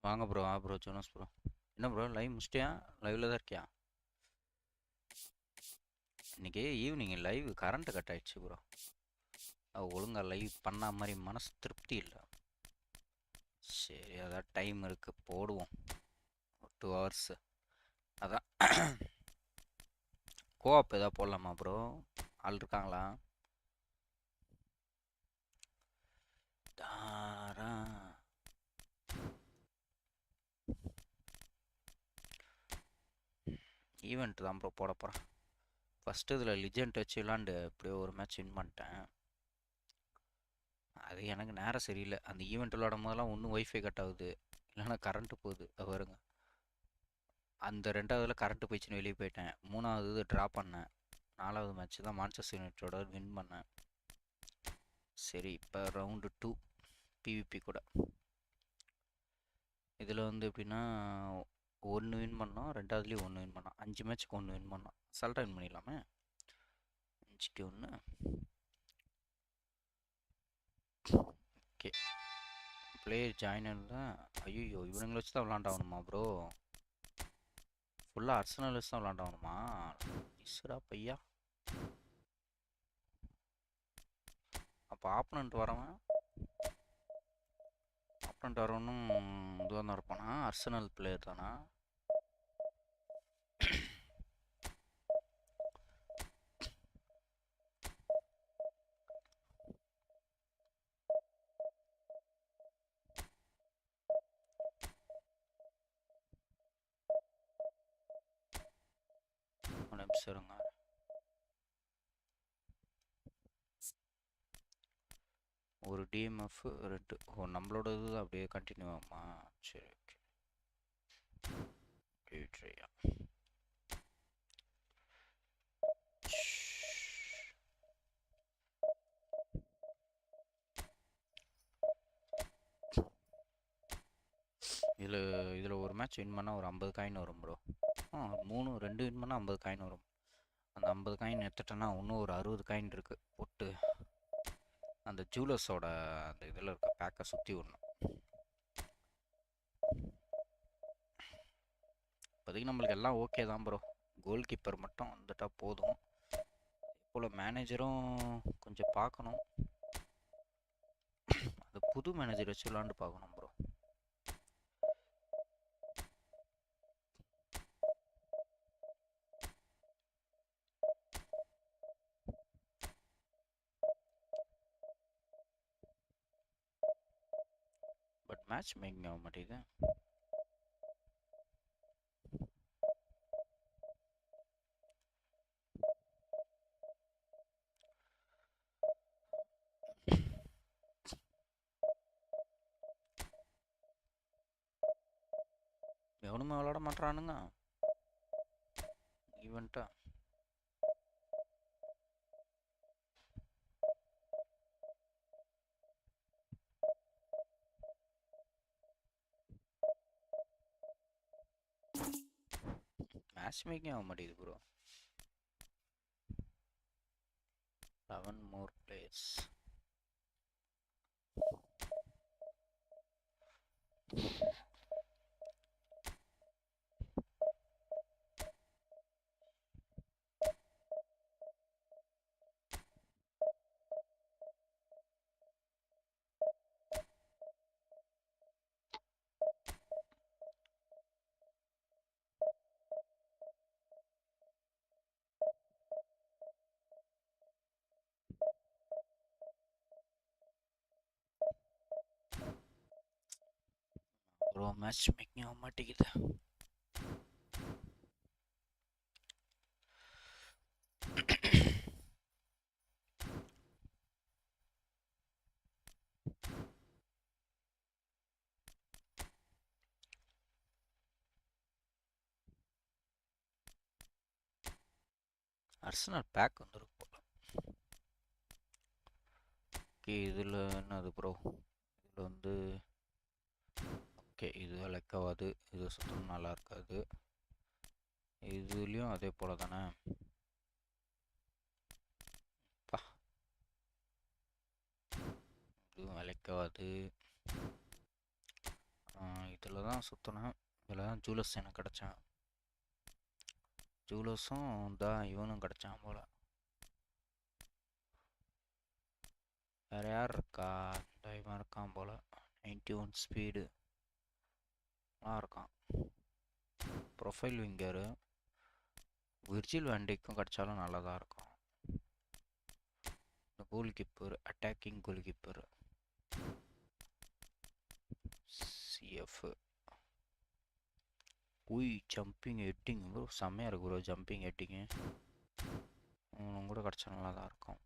வாங்க bro. Bro Jonas bro. என்ன bro live முடிச்சிட்டியா? லைவ்ல தான் இருக்கியா? இன்னைக்கு ஈவினிங் லைவ் கரண்ட் கட் ஆயிடுச்சு ப்ரோ. ஒழுங்கா லைவ் பண்ண மாதிரி மனசு திருப்தி இல்லை. சரி அதான் டைம் இருக்கு போடுவோம். 2 ஹவர்ஸ் அதான். கோஆப் ஏதாவது போடலாமா ப்ரோ? ஆள் இருக்காங்களா? தாரா ஈவெண்ட் தான் ப்ரோ போட போகிறேன். ஃபஸ்ட்டு இதில் லிஜெண்ட் வச்சு விளாண்டு எப்படியோ ஒரு மேட்ச் வின் பண்ணிட்டேன். அது எனக்கு நேரம் சரியில்லை. அந்த ஈவெண்ட் விளாடும் போதெல்லாம் ஒன்றும் ஒய்ஃபை கட் ஆகுது, இல்லைன்னா கரண்ட்டு போகுது. வருங்க, அந்த ரெண்டாவதுல கரண்ட்டு போயிடுச்சுன்னு வெளியே போயிட்டேன். மூணாவது இது ட்ரா பண்ணேன். நாலாவது மேட்ச் தான் மான்செஸ்டர் யுனைட்டோட வின் பண்ணேன். சரி இப்போ ரவுண்டு 2 பிவிபி கூட. இதில் வந்து எப்படின்னா 1 வின் பண்ணோம், ரெண்டாவதுலேயும் 1 வின் பண்ணோம். 5 மேட்ச்சுக்கு 1 வின் பண்ணோம். அசால்ட்டாக வின் பண்ணிடலாமே. 5க்கு 1. ஓகே, பிளேயர் ஜாயின் தான். ஐயோ, இவனுங்களை வச்சு தான் விளாண்டாகணுமா ப்ரோ? ஃபுல்லாக அர்சனல் வச்சு தான் விளாண்டாகணுமா? இஸ்ரா பையா. அப்போ ஆப்பனண்ட் வரவன் வரவனும் இதுவாக தான் இருப்பானா? அர்சனல் பிளேயர் தானா? ஒரு நிமிஷம் இருங்க. ஒரு டிஎம்எஃப் 2. ஓ, நம்மளோட இது அப்படியே கண்டினியூ ஆகுமா? சரி ஓகே. ட்ரையா இதில் ஒரு மேட்ச் வின் பண்ணால் ஒரு 50 காயின் வரும் ப்ரோ. 2 வின் பண்ணால் 50 காயின் வரும். அந்த 50 காயின் எடுத்துட்டேன்னா இன்னும் ஒரு 60 காயின் இருக்குது. போட்டு அந்த ஜூலஸோட அந்த இதில் இருக்க பேக்கை சுற்றி விடணும். இப்போதைக்கு நம்மளுக்கு எல்லாம் ஓகே தான் ப்ரோ. கோல் கீப்பர் மட்டும் வந்துட்டா போதும். போல் மேனேஜரும் கொஞ்சம் பார்க்கணும். அது புது மேனேஜர் வச்சு விளாண்டு பார்க்கணும் ப்ரோ. பட் மேட்ச் மேக்கிங் ஆக மாட்டேங்குது. எவனுமே விளாட மாட்டானுங்க ஈவெண்ட்டா. மேட்ச் மேக்கிங் ஆக மாட்டேங்குது bro. 11 more players. Bro match making ஆக மாட்டேங்குது. அர்சனல் பேக் வந்துருக்கு போல. ஓகே, இதில் என்னது ப்ரோ? இதில் வந்து ஓகே, இது லைக் ஆகாது. இது சுத்தம் நல்லா இருக்காது. இதுலேயும் அதே போல தானே. இதுவும் விலைக்காது. இதில் தான் சுற்றினேன். இதில் தான் ஜூலஸ் எனக்கு கிடச்சான். ஜூலஸும் தான் இவனும் கிடச்சான் போல். வேறு யார் இருக்கா? இந்த இவன் இருக்கான் போல். 91 ஸ்பீடு நல்லா இருக்கான். Profile winger. விர்ஜில் வேண்டிக்கும் கிடச்சாலும் நல்லா தான் இருக்கும். Goal keeper, attacking goal keeper. CF. உய் ஜம்பிங் ஹெட்டிங் ப்ரோ செம்மையாக இருக்கு ப்ரோ. ஜம்பிங் ஹெட்டிங்கு கூட கிடச்சா நல்லா தான் இருக்கும்.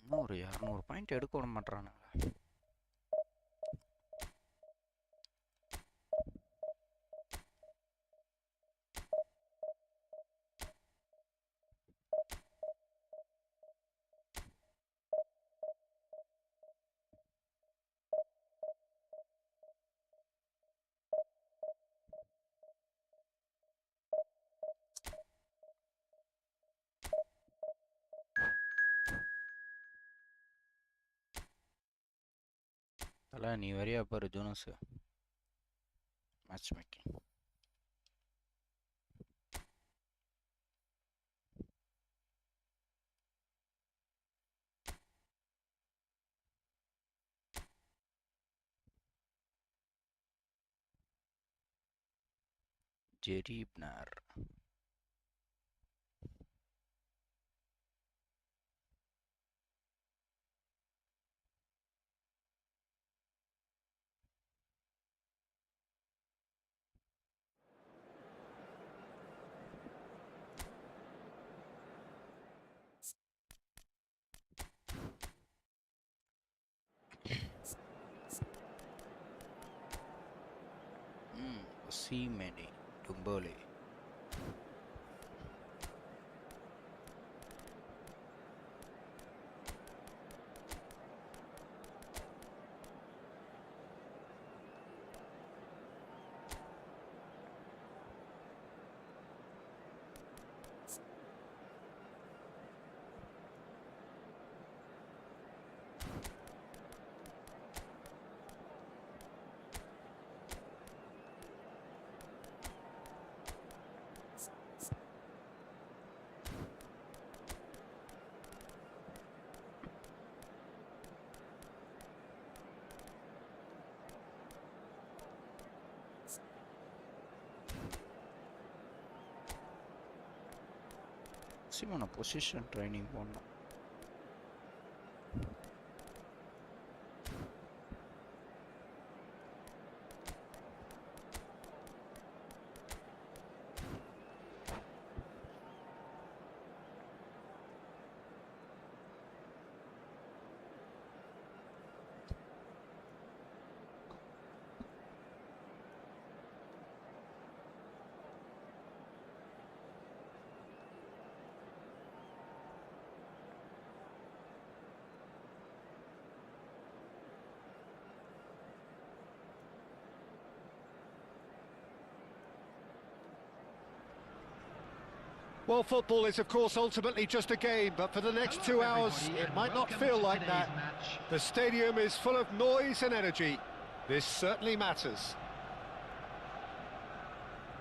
இன்னும் ஒரு 200 பாயிண்ட் எடுக்க விட மாட்டானுங்க. தலை நீ வரியா பாரு ஜோனஸ். Match making. ஜெரீப்னார். Seemany Dumbole. Simona position training பண்ணோம். Well, football is, of course, ultimately just a game, but for the next 2 hours, it might not feel like that. The stadium is full of noise and energy. This certainly matters.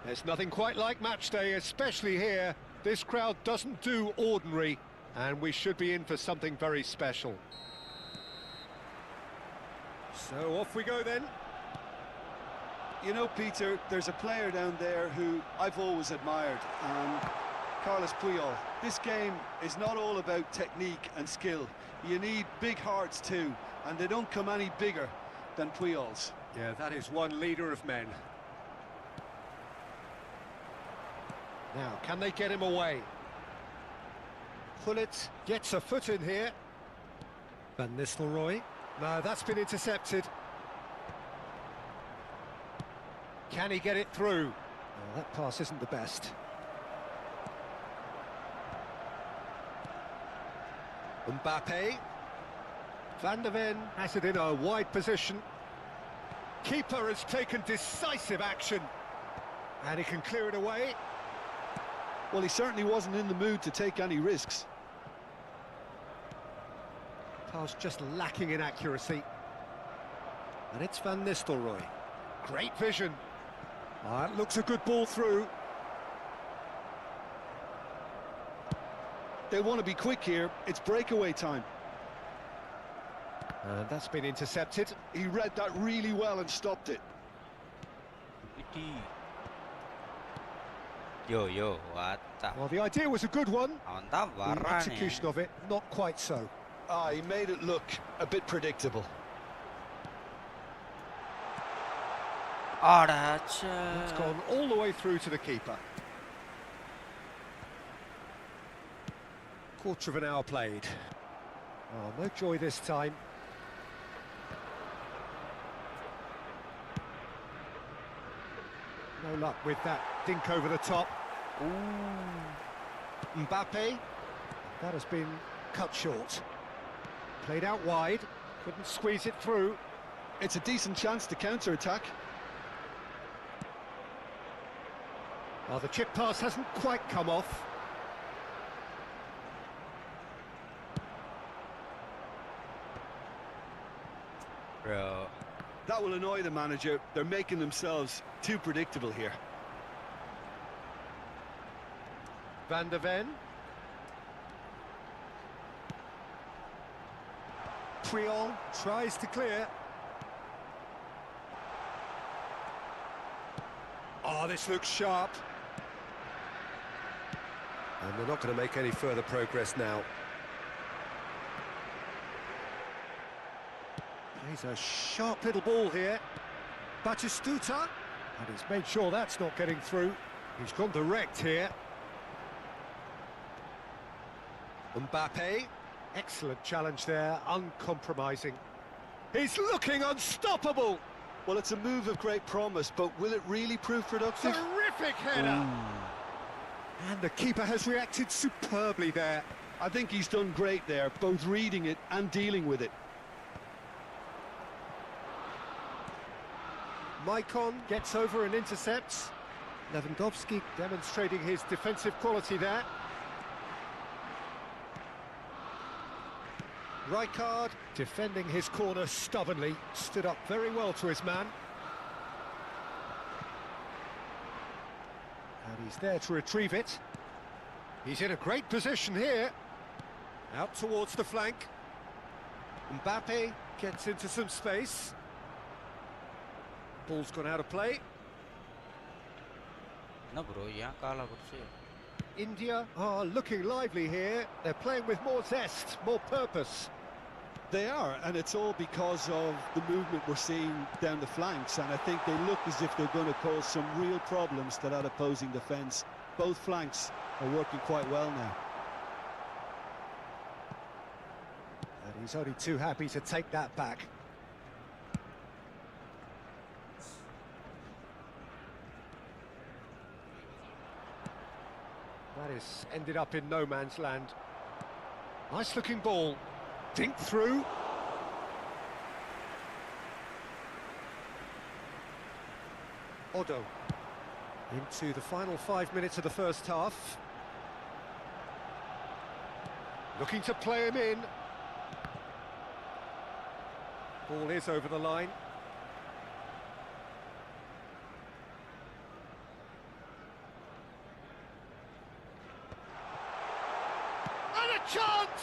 There's nothing quite like match day, especially here. This crowd doesn't do ordinary, and we should be in for something very special. So off we go then. You know, Peter, there's a player down there who I've always admired, Carlos Puyol. This game is not all about technique and skill. You need big hearts too, and they don't come any bigger than Puyol's. Yeah, that is one leader of men. Now, can they get him away? Gullit gets a foot in here. Van Nistelrooy. No, that's been intercepted. Can he get it through? Oh, that pass isn't the best. Mbappe. Van de Ven has it in a wide position. Keeper has taken decisive action. And he can clear it away. Well, he certainly wasn't in the mood to take any risks. Pass just lacking in accuracy. And it's Van Nistelrooy. Great vision. It looks a good ball through. They want to be quick here. It's breakaway time. And that's been intercepted. He read that really well and stopped it. Yo, what the... Well, the idea was a good one. Avanda The varane. execution of it, not quite so. He made it look a bit predictable. It's gone all the way through to the keeper. Quarter of an hour played. Oh, no joy this time. No luck with that dink over the top. Ooh. Mbappe. That has been cut short. Played out wide. Couldn't squeeze it through. It's a decent chance to counter-attack. Oh, the chip pass hasn't quite come off. Bro. That will annoy the manager. They're making themselves too predictable here. Van de Ven. Puyol tries to clear. Oh, this looks sharp. And they're not going to make any further progress now. Plays a sharp little ball here. Batistuta. And he's made sure that's not getting through. He's gone direct here. Mbappe. Excellent challenge there, uncompromising. He's looking unstoppable! Well, it's a move of great promise, but will it really prove productive? Terrific header! And the keeper has reacted superbly there. I think he's done great there, both reading it and dealing with it. Maicon gets over and intercepts. Lewandowski demonstrating his defensive quality there. Rijkaard defending his corner stubbornly, stood up very well to his man. And he's there to retrieve it. He's in a great position here. Out towards the flank. Mbappe gets into some space. Ball's gone out of play. No, bro, yeah, kala kursi. India are looking lively here. They're playing with more zest, more purpose. They are, and it's all because of the movement we're seeing down the flanks, and I think they look as if they're going to cause some real problems to that opposing defence. Both flanks are working quite well now. And he's only too happy to take that back. That is ended up in no man's land. Nice looking ball. Dink through. Odo. Into the final 5 minutes of the first half. Looking to play him in. Ball is over the line. And a chance!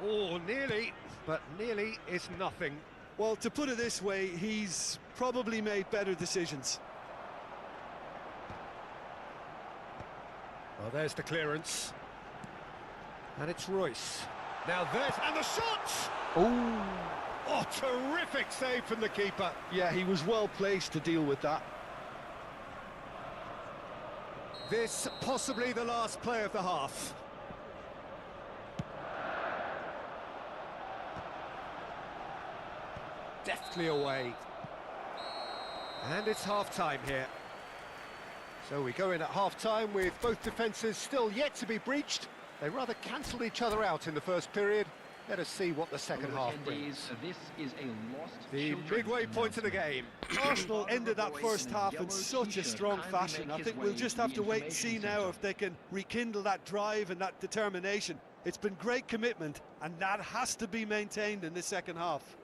Oh, nearly, but nearly is nothing. Well, to put it this way, he's probably made better decisions. Well, there's the clearance. And it's Royce. Now there's... and the shot! Ooh. Oh, terrific save from the keeper. Yeah, he was well placed to deal with that. This possibly the last play of the half. Deftly away. And it's half-time here. So we go in at half-time with both defences still yet to be breached. They rather cancelled each other out in the first period. Let us see what the second half brings. This is a lost The midway point of the game. Arsenal ended that first half in such a strong fashion. I think we'll just have to wait and see now if they can rekindle that drive and that determination. It's been great commitment, and that has to be maintained in the second half.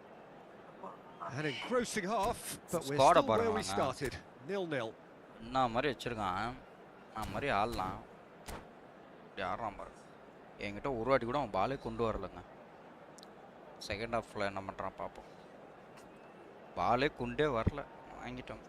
An engrossing half, but we're Scored a still where we baru, started. 0-0. நான் மாதிரி வச்சிருக்கான் நான் மாதிரி ஆடலாம் இப்படி ஆடுறான் பாரு என்கிட்ட ஒரு வாட்டி கூட அவன் பாலே கொண்டு வரலைங்க செகண்ட் ஹாஃபில் என்ன பண்ணுறான் பார்ப்போம் பாலே கொண்டே வரல வாங்கிட்டோம்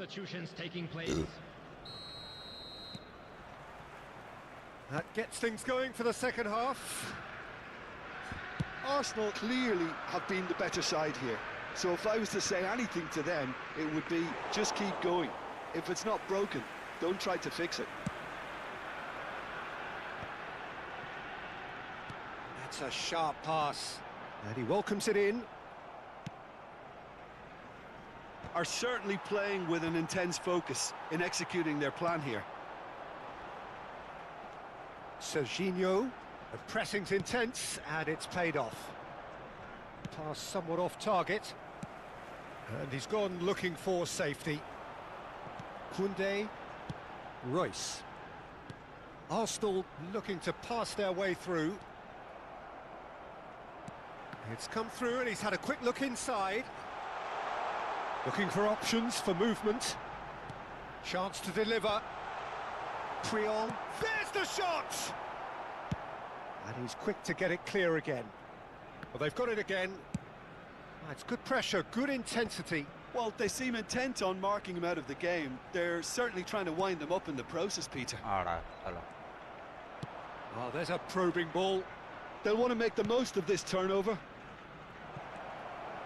substitutions taking place. That gets things going for the second half. Arsenal clearly have been the better side here. So if I was to say anything to them, it would be just keep going. If it's not broken, don't try to fix it. That's a sharp pass. And he welcomes it in. Are certainly playing with an intense focus in executing their plan here. Serginho, the pressing's intense and it's paid off. Pass somewhat off target. And he's gone looking for safety. Koundé, Royce. Arsenal looking to pass their way through. It's come through and he's had a quick look inside. Looking for options for movement. Chance to deliver. Puyol. There's the shot! And he's quick to get it clear again. Well, they've got it again. It's good pressure, good intensity. Well, they seem intent on marking him out of the game. They're certainly trying to wind them up in the process, Peter. ஆடா hello Oh, there's a probing ball. They'll want to make the most of this turnover.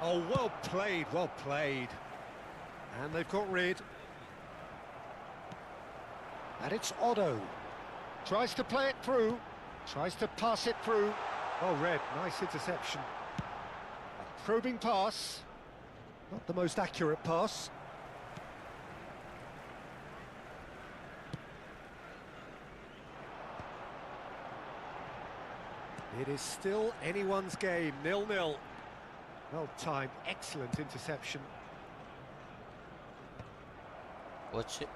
Oh, well played, well played. And they've got rid. And it's Otto. Tries to play it through. Tries to pass it through. Oh, Red, nice interception. A probing pass. Not the most accurate pass. It is still anyone's game, 0-0. Well timed, excellent interception. போச்சு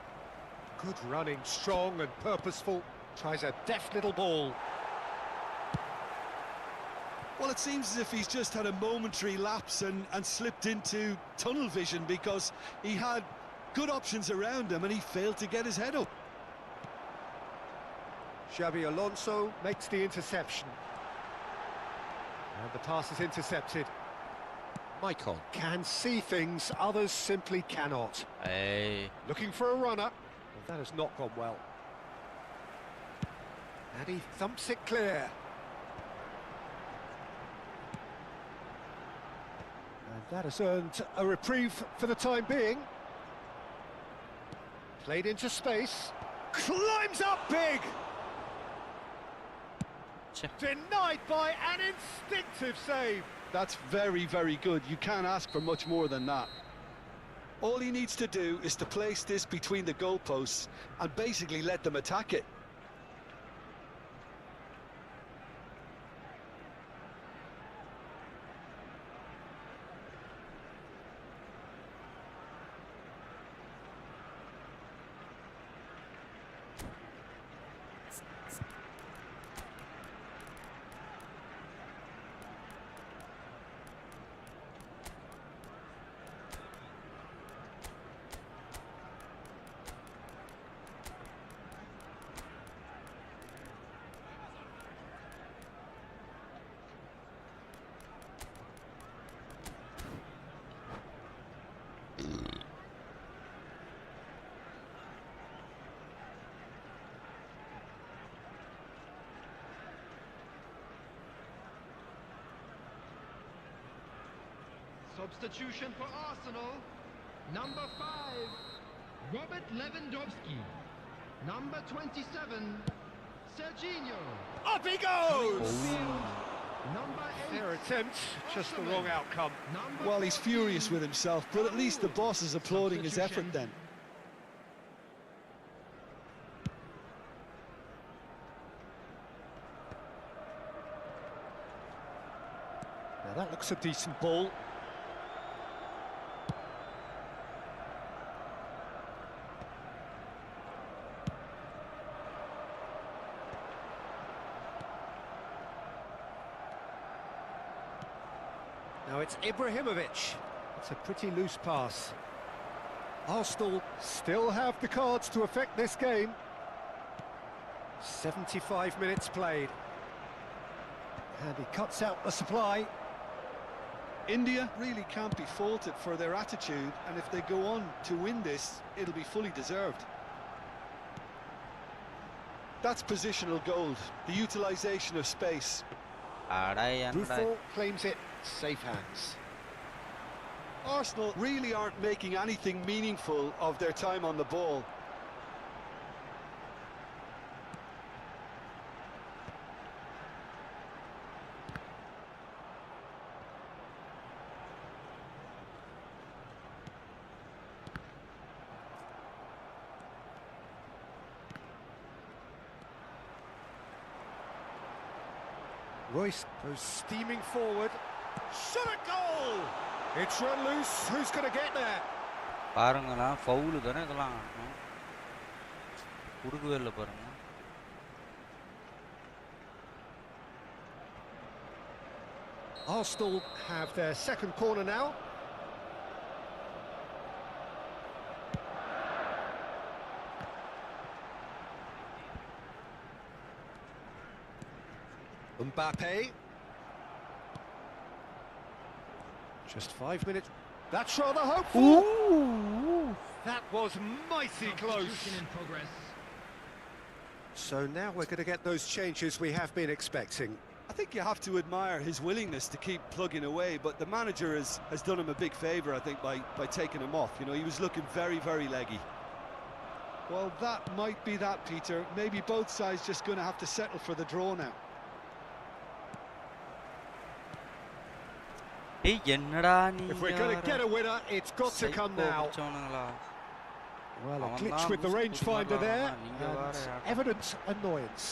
Good running, strong and purposeful. Tries a deft little ball. Well, it seems as if he's just had a momentary lapse and slipped into tunnel vision because he had good options around him and he failed to get his head up. Xabi Alonso makes the interception. And the pass is intercepted. Michael can see things others simply cannot. ஏய் Looking for a runner. Well, that has not gone well. And he thumps it clear. And that has earned a reprieve for the time being. Played into space. Climbs up big! ச்சே Denied by an instinctive save. That's very, very good. You can't ask for much more than that. All he needs to do is to place this between the goalposts and basically let them attack it. Substitution for Arsenal. Number 5, Robert Lewandowski. Number 27, Serginho. Up he goes! Number 8, Their attempt, just the wrong outcome. Number Well, he's 14, furious with himself, but at least the boss is applauding his effort then. Now that looks a decent ball. Now it's Ibrahimovic. It's a pretty loose pass. Arsenal still have the cards to affect this game. 75 minutes played. And he cuts out the supply. India really can't be faulted for their attitude, and if they go on to win this, it'll be fully deserved. That's positional gold, the utilisation of space. Buffon claims it, safe hands. Arsenal really aren't making anything meaningful of their time on the ball. Royce goes steaming forward. Shot a goal! It's run loose. Who's going to get there? பாருங்களா foul தானே இதெல்லாம் குடுக்கவே இல்லை பாருங்க. Arsenal have their second corner now. Mbappe. Just 5 minutes. That's rather hopeful. Ooh. That was mighty close. substitution in progress. So now we're going to get those changes we have been expecting. I think you have to admire his willingness to keep plugging away, but the manager has done him a big favour, I think, by taking him off. You know, he was looking very, very leggy. Well, that might be that, Peter. Maybe both sides just going to have to settle for the draw now. ஏய் என்னடா நீ If we're going to get a winner, it's got to come now. Well, a glitch with the rangefinder there, and evident annoyance.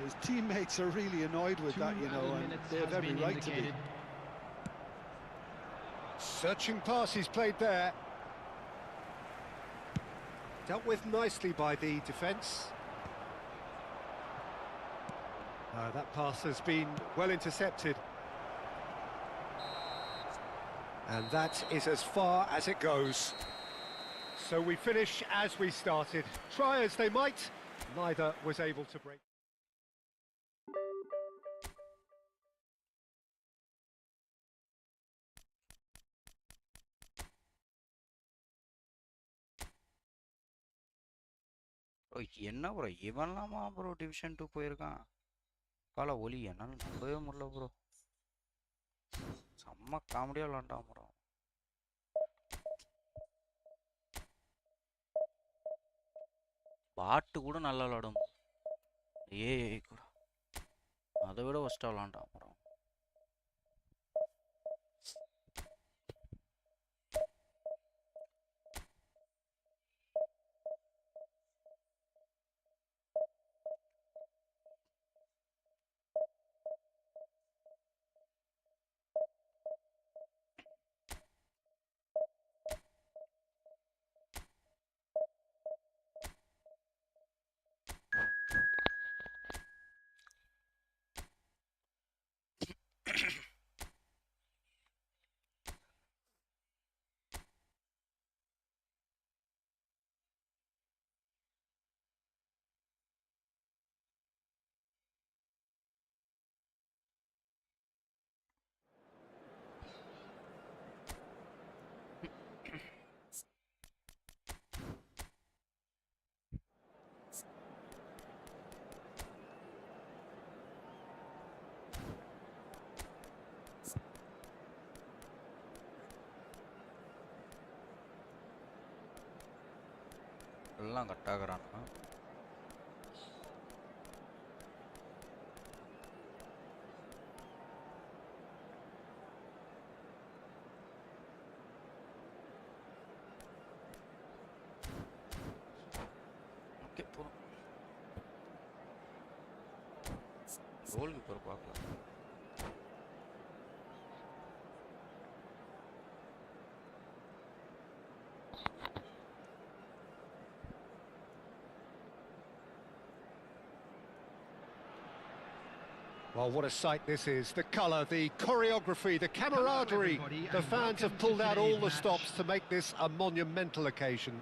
His teammates are really annoyed with that, you know, and they have every right to be. Searching pass he's played there. Dealt with nicely by the defence. That pass has been well intercepted. And that is as far as it goes. So we finish as we started. Try as they might, neither was able to break. என்ன bro இவன்லாமா bro division 2 போயிருக்கான். கால ஒலி என்னால நம்பவே முடியல bro. செம்ம காமெடியா விளாண்டான் bro. பாட்டு கூட நல்லா விளாடும். ஏய் கூட அதை விட ஒஸ்டா விளாண்டான் ப்ரோ. எல்லாம் கட் ஆகுறான். ஓகே போதும். கோல் கீப்பர் பார்க்கலாம். Well, what a sight this is. The colour, the choreography, the camaraderie. The fans have pulled out all the stops to make this a monumental occasion.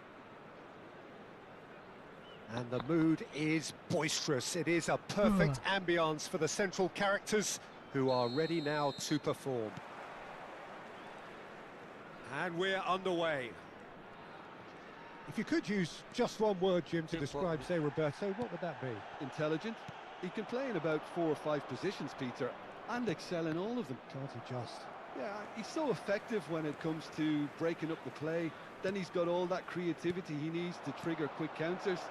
And the mood is boisterous. It is a perfect ambience for the central characters who are ready now to perform. And we're underway. If you could use just one word, Jim, to describe, say, Roberto, what would that be? Intelligent. He can play in about 4 or 5 positions, Peter, and excel in all of them. Can't he just? Yeah, he's so effective when it comes to breaking up the play. Then he's got all that creativity he needs to trigger quick counters.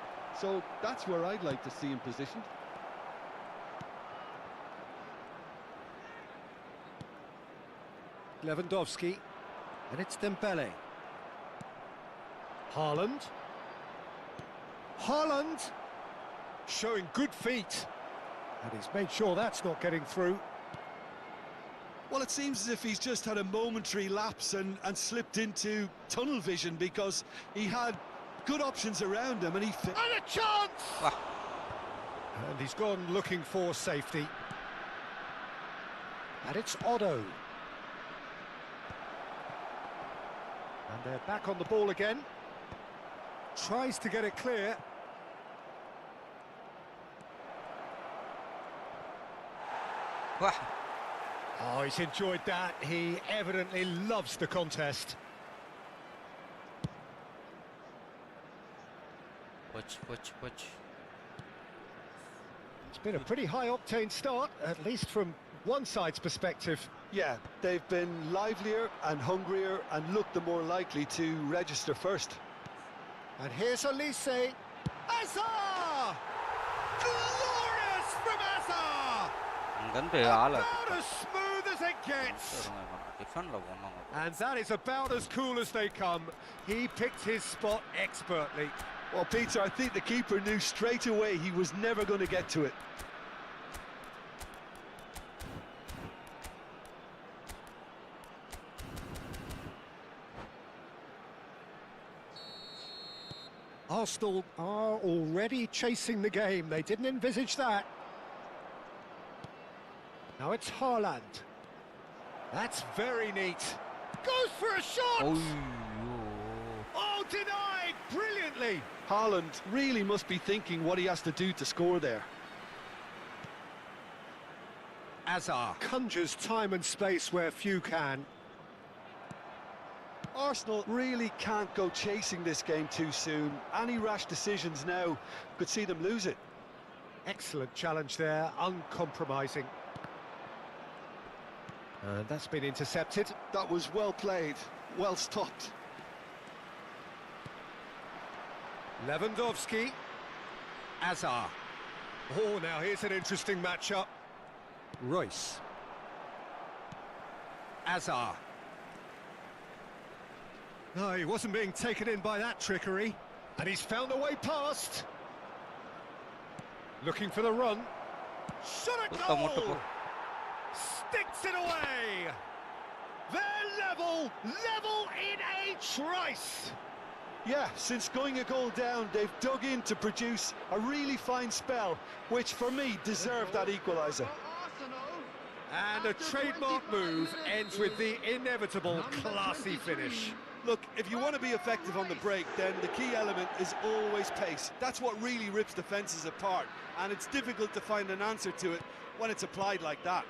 So that's where I'd like to see him positioned. Lewandowski, and it's Dembele. Haaland. Haaland! Showing good feet. And he's made sure that's not getting through. Well, it seems as if he's just had a momentary lapse and slipped into tunnel vision, because he had good options around him and he... And a chance! And he's gone looking for safety. And it's Otto. And they're back on the ball again. Tries to get it clear. Oh, he's enjoyed that. He evidently loves the contest. Watch. It's been a pretty high-octane start, at least from one side's perspective. Yeah, they've been livelier and hungrier and looked the more likely to register first. And here's Elise. Azar! Glorious from Azar! About as smooth as it gets. And that is about as cool as they come. He picked his spot expertly. Well, Peter, I think the keeper knew straight away he was never going to get to it. Arsenal are already chasing the game. They didn't envisage that. Now it's Haaland. That's very neat. Goes for a shot! Oh, denied brilliantly. Haaland really must be thinking what he has to do to score there. Azar conjures time and space where few can. Arsenal really can't go chasing this game too soon. Any rash decisions now could see them lose it. Excellent challenge there, uncompromising. And that's been intercepted. That was well played, well stopped. Lewandowski. Azar. Oh, now here's an interesting matchup. Royce. Azar. No, he wasn't being taken in by that trickery. And he's found a way past. Looking for the run. Shot a goal! Sticks it away! They're level in a trice! Yeah, since going a goal down, they've dug in to produce a really fine spell, which for me deserved that equaliser. And a trademark move ends with the inevitable classy finish. Look, if you want to be effective on the break, then the key element is always pace. That's what really rips defences apart, and it's difficult to find an answer to it when it's applied like that.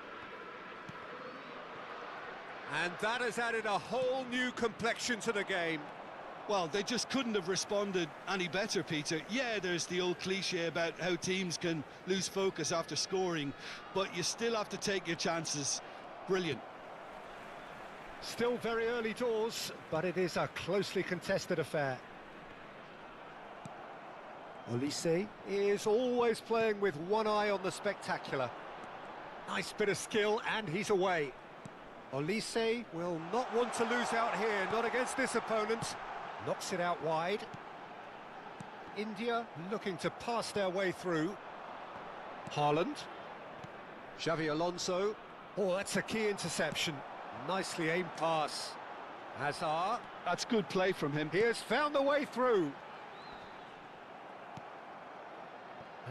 And that has added a whole new complexion to the game. Well, they just couldn't have responded any better, Peter. Yeah, there's the old cliche about how teams can lose focus after scoring, but you still have to take your chances. Brilliant. Still very early doors, but it is a closely contested affair. Olise is always playing with one eye on the spectacular. Nice bit of skill, and he's away. Olise will not want to lose out here, not against this opponent. Knocks it out wide. India looking to pass their way through. Haaland. Xavi Alonso. Oh, that's a key interception. Nicely aimed pass. Hazard. That's good play from him. He has found the way through.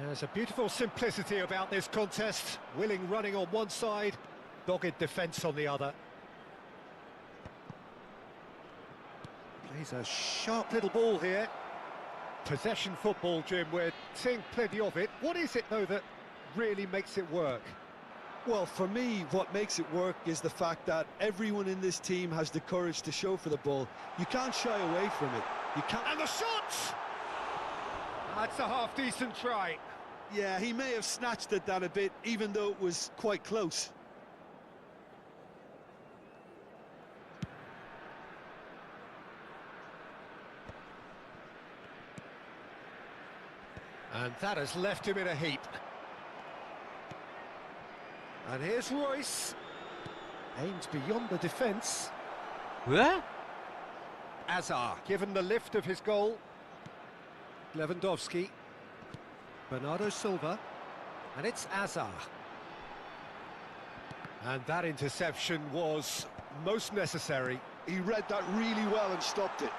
There's a beautiful simplicity about this contest. Willing running on one side, dogged defence on the other. Plays a sharp little ball here. Possession football, Jim, we're seeing plenty of it. What is it, though, that really makes it work? Well, for me, what makes it work is the fact that everyone in this team has the courage to show for the ball. You can't shy away from it. You can't... And the shot! That's a half-decent try. Yeah, he may have snatched at that a bit, even though it was quite close. And that has left him in a heap. And here's Royce. Aims beyond the defence. What? Hazard, given the lift of his goal. Lewandowski. Bernardo Silva. And it's Hazard. And that interception was most necessary. He read that really well and stopped it.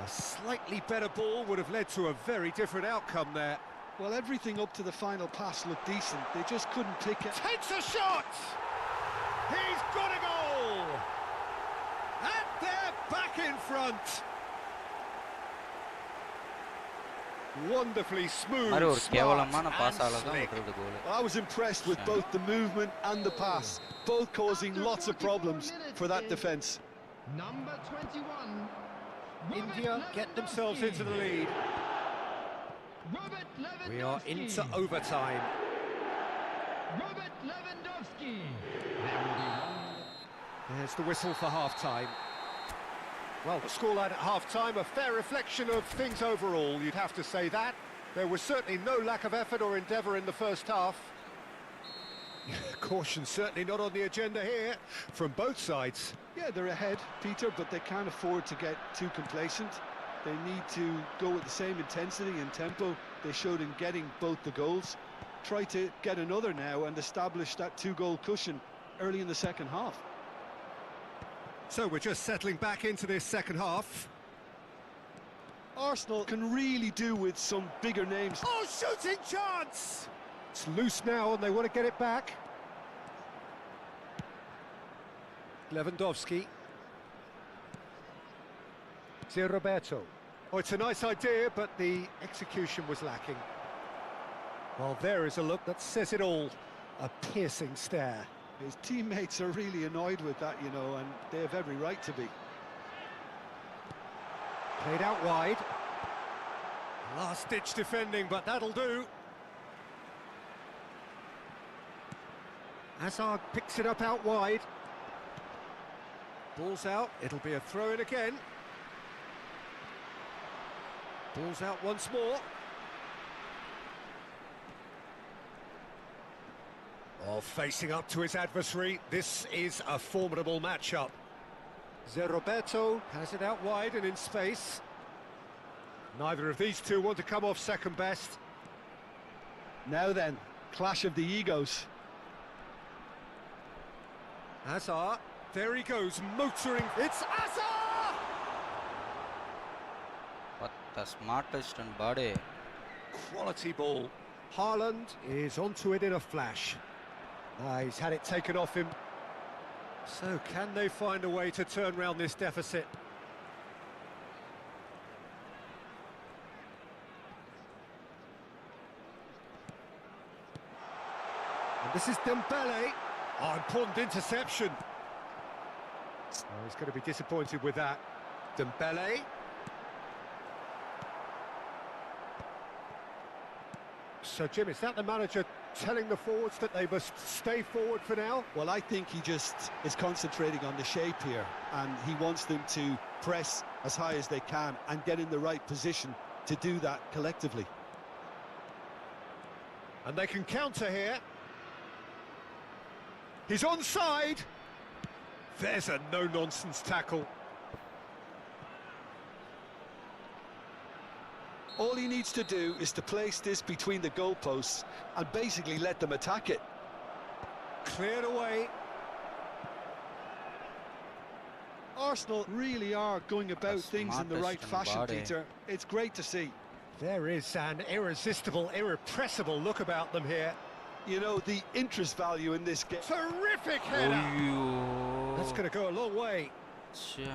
A slightly better ball would have led to a very different outcome there. Well, everything up to the final pass looked decent. They just couldn't pick it. Takes a shot! He's got a goal! And they're back in front! Wonderfully smooth, மாதிரி ஒரு smart கேவலமான and பாஸால தான் slick. விடுறது கோல். Well, I was impressed with both the movement and the pass, both causing lots of problems for that defence. Number 21. India get themselves into the lead. Robert Lewandowski. We are into overtime. Robert Lewandowski. There will be one. There's the whistle for half-time. Well, the scoreline at half-time, a fair reflection of things overall, you'd have to say that. There was certainly no lack of effort or endeavour in the first half. Caution certainly not on the agenda here, from both sides. Yeah, they're ahead, Peter, but they can't afford to get too complacent. They need to go with the same intensity and tempo they showed in getting both the goals. Try to get another now and establish that two-goal cushion early in the second half. So we're just settling back into this second half. Arsenal can really do with some bigger names. Oh, shooting chance! It's loose now and they want to get it back. Lewandowski. Zé Roberto. Oh, it's a nice idea, but the execution was lacking. Well, there is a look that says it all. A piercing stare. His teammates are really annoyed with that, you know, and they have every right to be. Played out wide. Last-ditch defending, but that'll do. Hazard picks it up out wide. Ball's out, it'll be a throw-in again. Ball's out once more. Oh, facing up to his adversary, this is a formidable matchup. Zé Roberto has it out wide and in space. Neither of these two want to come off second best. Now then, clash of the egos. Hazard, there he goes, motoring. It's Hazard! What the smartest and body. Quality ball. Haaland is onto it in a flash. He's had it taken off him. So can they find a way to turn round this deficit? And this is Dembele. Oh, important interception. Oh, he's going to be disappointed with that. Dembele. So, Jim, is that the manager telling the forwards that they must stay forward for now? Well, I think he just is concentrating on the shape here, and he wants them to press as high as they can and get in the right position to do that collectively. And they can counter here. He's onside. There's a no-nonsense tackle. All he needs to do is to place this between the goalposts and basically let them attack it. Cleared away. Arsenal really are going about things in the right fashion, Peter. It's great to see. There is an irresistible, irrepressible look about them here. You know, the interest value in this game. Terrific header! That's going to go a long way. Sure.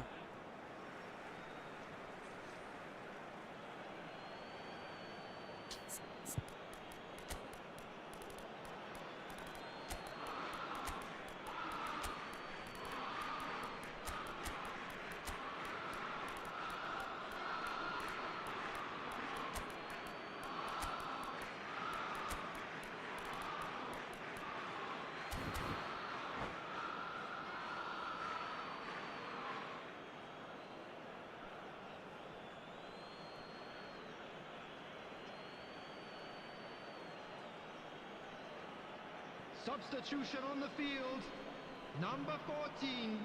Substitution on the field. Number 14,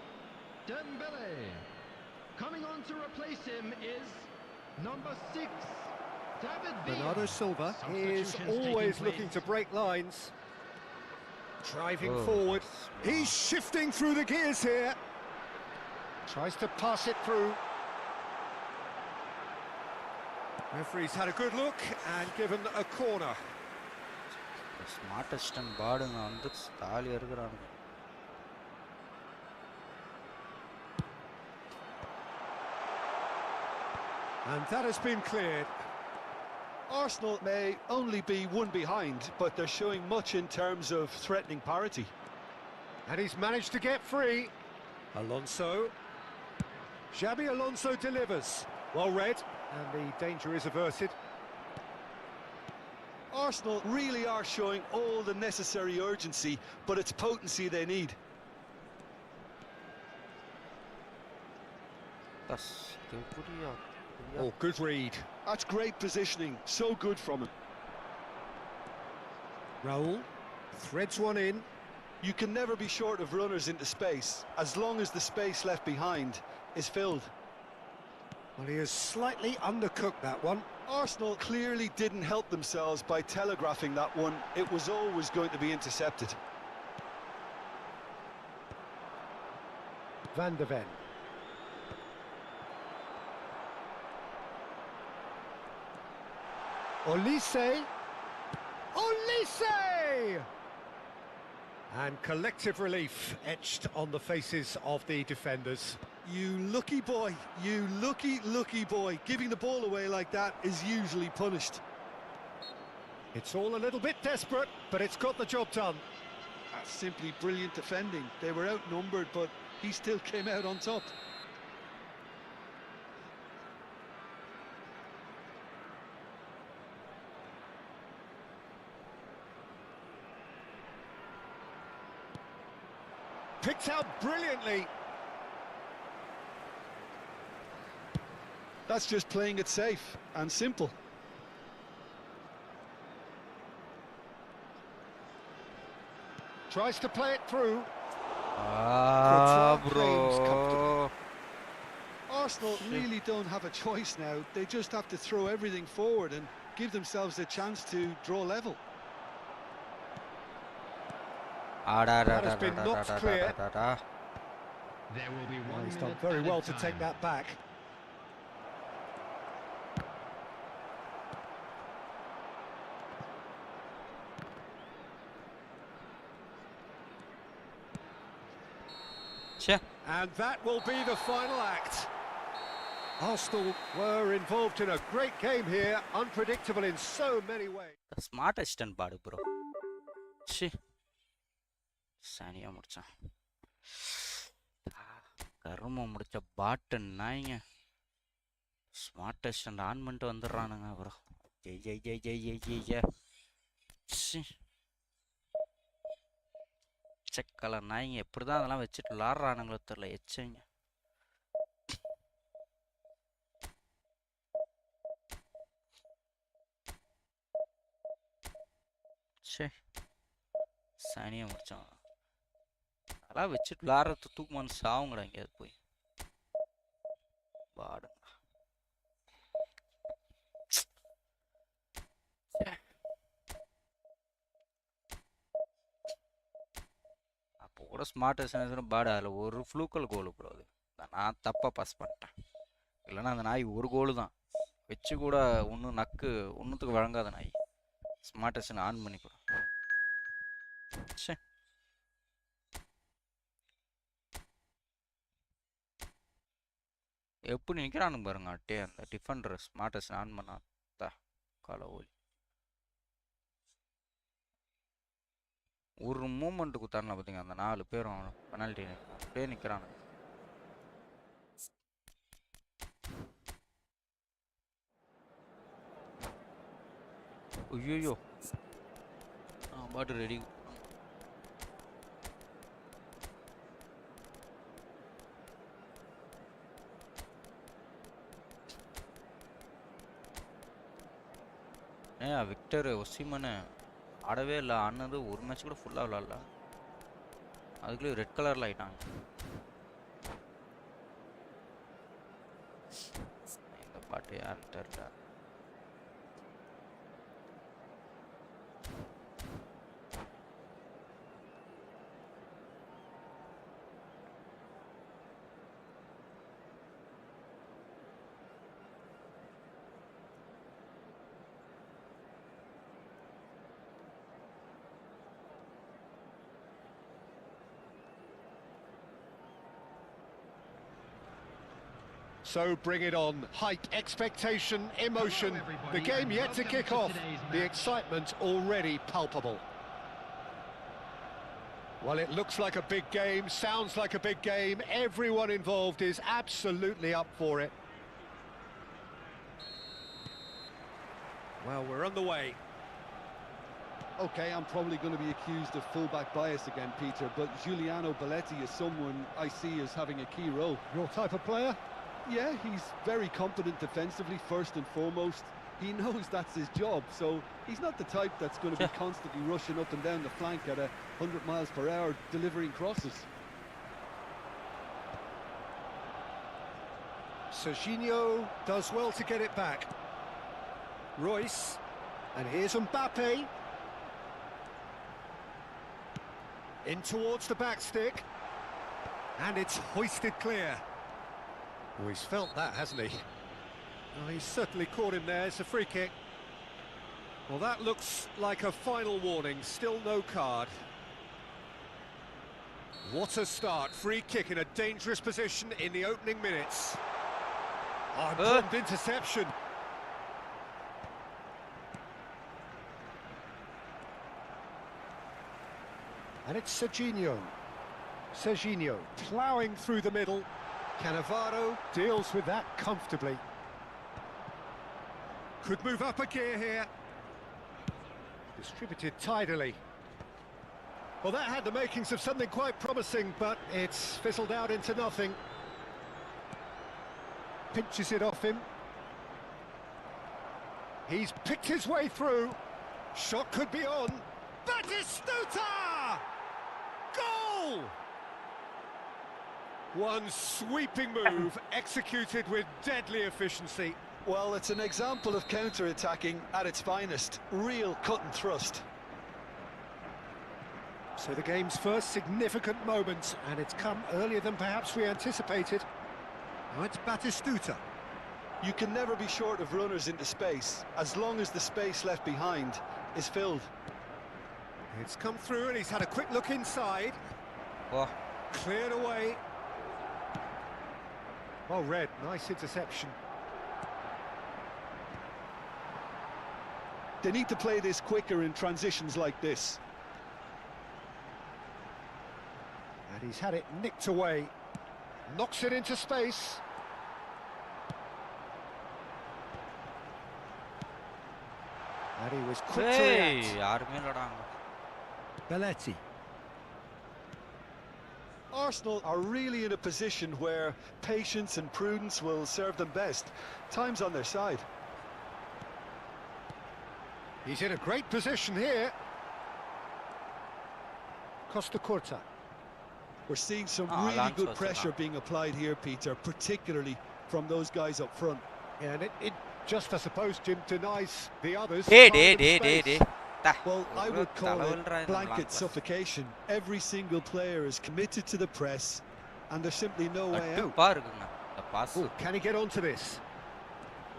Dembele. Coming on to replace him is number 6, David Villa. Bernardo Silva is always looking to break lines. Driving forward. He's shifting through the gears here. Tries to pass it through. Referee's had a good look and given a corner. Smartest and பாடுங்க வந்து தாலியா இருக்குறாங்க. And that has been cleared. Arsenal may only be one behind, but they're showing much in terms of threatening parity. And he's managed to get free. Alonso. Xabi Alonso delivers. Well read, and the danger is averted. Arsenal really are showing all the necessary urgency, but it's potency they need. Oh, good read. That's great positioning, so good from him. Raul threads one in. You can never be short of runners into space, as long as the space left behind is filled. Well, he has slightly undercooked that one. Arsenal clearly didn't help themselves by telegraphing that one. It was always going to be intercepted. Van de Ven. Olise. Olise! And collective relief etched on the faces of the defenders. You lucky boy, you lucky boy. Giving the ball away like that is usually punished. It's all a little bit desperate, but it's got the job done. That's simply brilliant defending. They were outnumbered, but he still came out on top. Picked out brilliantly. That's just playing it safe and simple. Tries to play it through. Bro. Arsenal really don't have a choice now. They just have to throw everything forward and give themselves a chance to draw level. That has been knocked clear. There will be one. He's done very well to take that back. And that will be the final act. Arsenal were involved in a great game here, unpredictable in so many ways. The smartest and bad, bro. She. Saniya murcha. Karuma murcha button nine. Smartest and on to vandurananga bro. Jay. She. Check color nine. எப்படிதான் அதெல்லாம் வச்சிட்டு விளையாடுறானுங்களோ தெரியல எச்சங்க. சே சனியை முடிச்சான். அதெல்லாம் வச்சுட்டு விளாட்றது தூக்குமான்னு சாவுங்கடா எங்கேயாவது போய் பாடுங்க. அப்போ கூட ஸ்மார்ட் எஸ்என்எஸ் பாடு அதில் ஒரு ஃப்ளூக்கல் கோல் ப்ரோ. அது நான் தப்பாக பாஸ் பண்ணிட்டேன். இல்லைன்னா அந்த நாய் ஒரு கோலு தான் வச்சு கூட ஒன்றும் ஒன்றுத்துக்கு வழங்காத நாய். ஸ்மார்ட் எஸ்என் ஆன் பண்ணி கூட சே எப்படி நிற்கிறானு பாருங்க. அட்டே அந்த டிஃபெண்டர் ஸ்மார்ட் எஸ்என் ஆன் பண்ணா காலை ஓலி ஒரு மூமெண்ட் குத்தாருல பார்த்தீங்க. அந்த 4 பேரும் பெனால்ட்டி அப்படியே நிற்கிறானுங்க. ஐயோ பாட்டு ரெடி. விக்டர் ஒசிமனு ஆடவே இல்லை. ஆனது ஒரு மேட்ச் கூட ஃபுல்லாக விளாட்ல. அதுக்குள்ளே ரெட் கலரில் ஆகிட்டாங்க. இந்த பாட்டு யாருன்னு தெரியல. So bring it on. Hype, expectation, emotion. The game yet to kick off. The excitement already palpable. Well, it looks like a big game, sounds like a big game. Everyone involved is absolutely up for it. Well, we're on the way. Okay, I'm probably going to be accused of fullback bias again, Peter, but Giuliano Belletti is someone I see as having a key role. Your type of player? Yeah, he's very competent defensively, first and foremost. He knows that's his job, so he's not the type that's going to be constantly rushing up and down the flank at 100 miles per hour, delivering crosses. Serginho does well to get it back. Royce, and here's Mbappe. In towards the back stick, and it's hoisted clear. Oh, he's felt that, hasn't he? Oh, he's certainly caught him there. It's a free kick. Well, that looks like a final warning. Still no card. What a start. Free kick in a dangerous position in the opening minutes. Oh, important interception. And it's Serginho ploughing through the middle. Cannavaro deals with that comfortably. Could move up a gear here. Distributed tidily. Well, that had the makings of something quite promising, but it's fizzled out into nothing. Pinches it off him. He's picked his way through. Shot could be on. Batistuta! Goal! One sweeping move executed with deadly efficiency. Well, it's an example of counter-attacking at its finest. Real cut and thrust. So the game's first significant moment, and it's come earlier than perhaps we anticipated. Now it's Batistuta. You can never be short of runners into space, as long as the space left behind is filled. It's come through, and he's had a quick look inside. Oh. Cleared away. Oh, Red, nice interception. They need to play this quicker in transitions like this. And he's had it nicked away. Knocks it into space. And he was quick to react. Belletti. Arsenal are really in a position where patience and prudence will serve them best. Time's on their side. He's in a great position here. Costa Curta. We're seeing some Ah, really Alonso good is pressure allowed. being applied here, Peter, particularly from those guys up front. Yeah, and it just, I suppose, Jim, denies the others. Hey, time and space. Well, I would call it blanket suffocation. Every single player is committed to the press, and there's simply no way out. Oh, can he get onto this?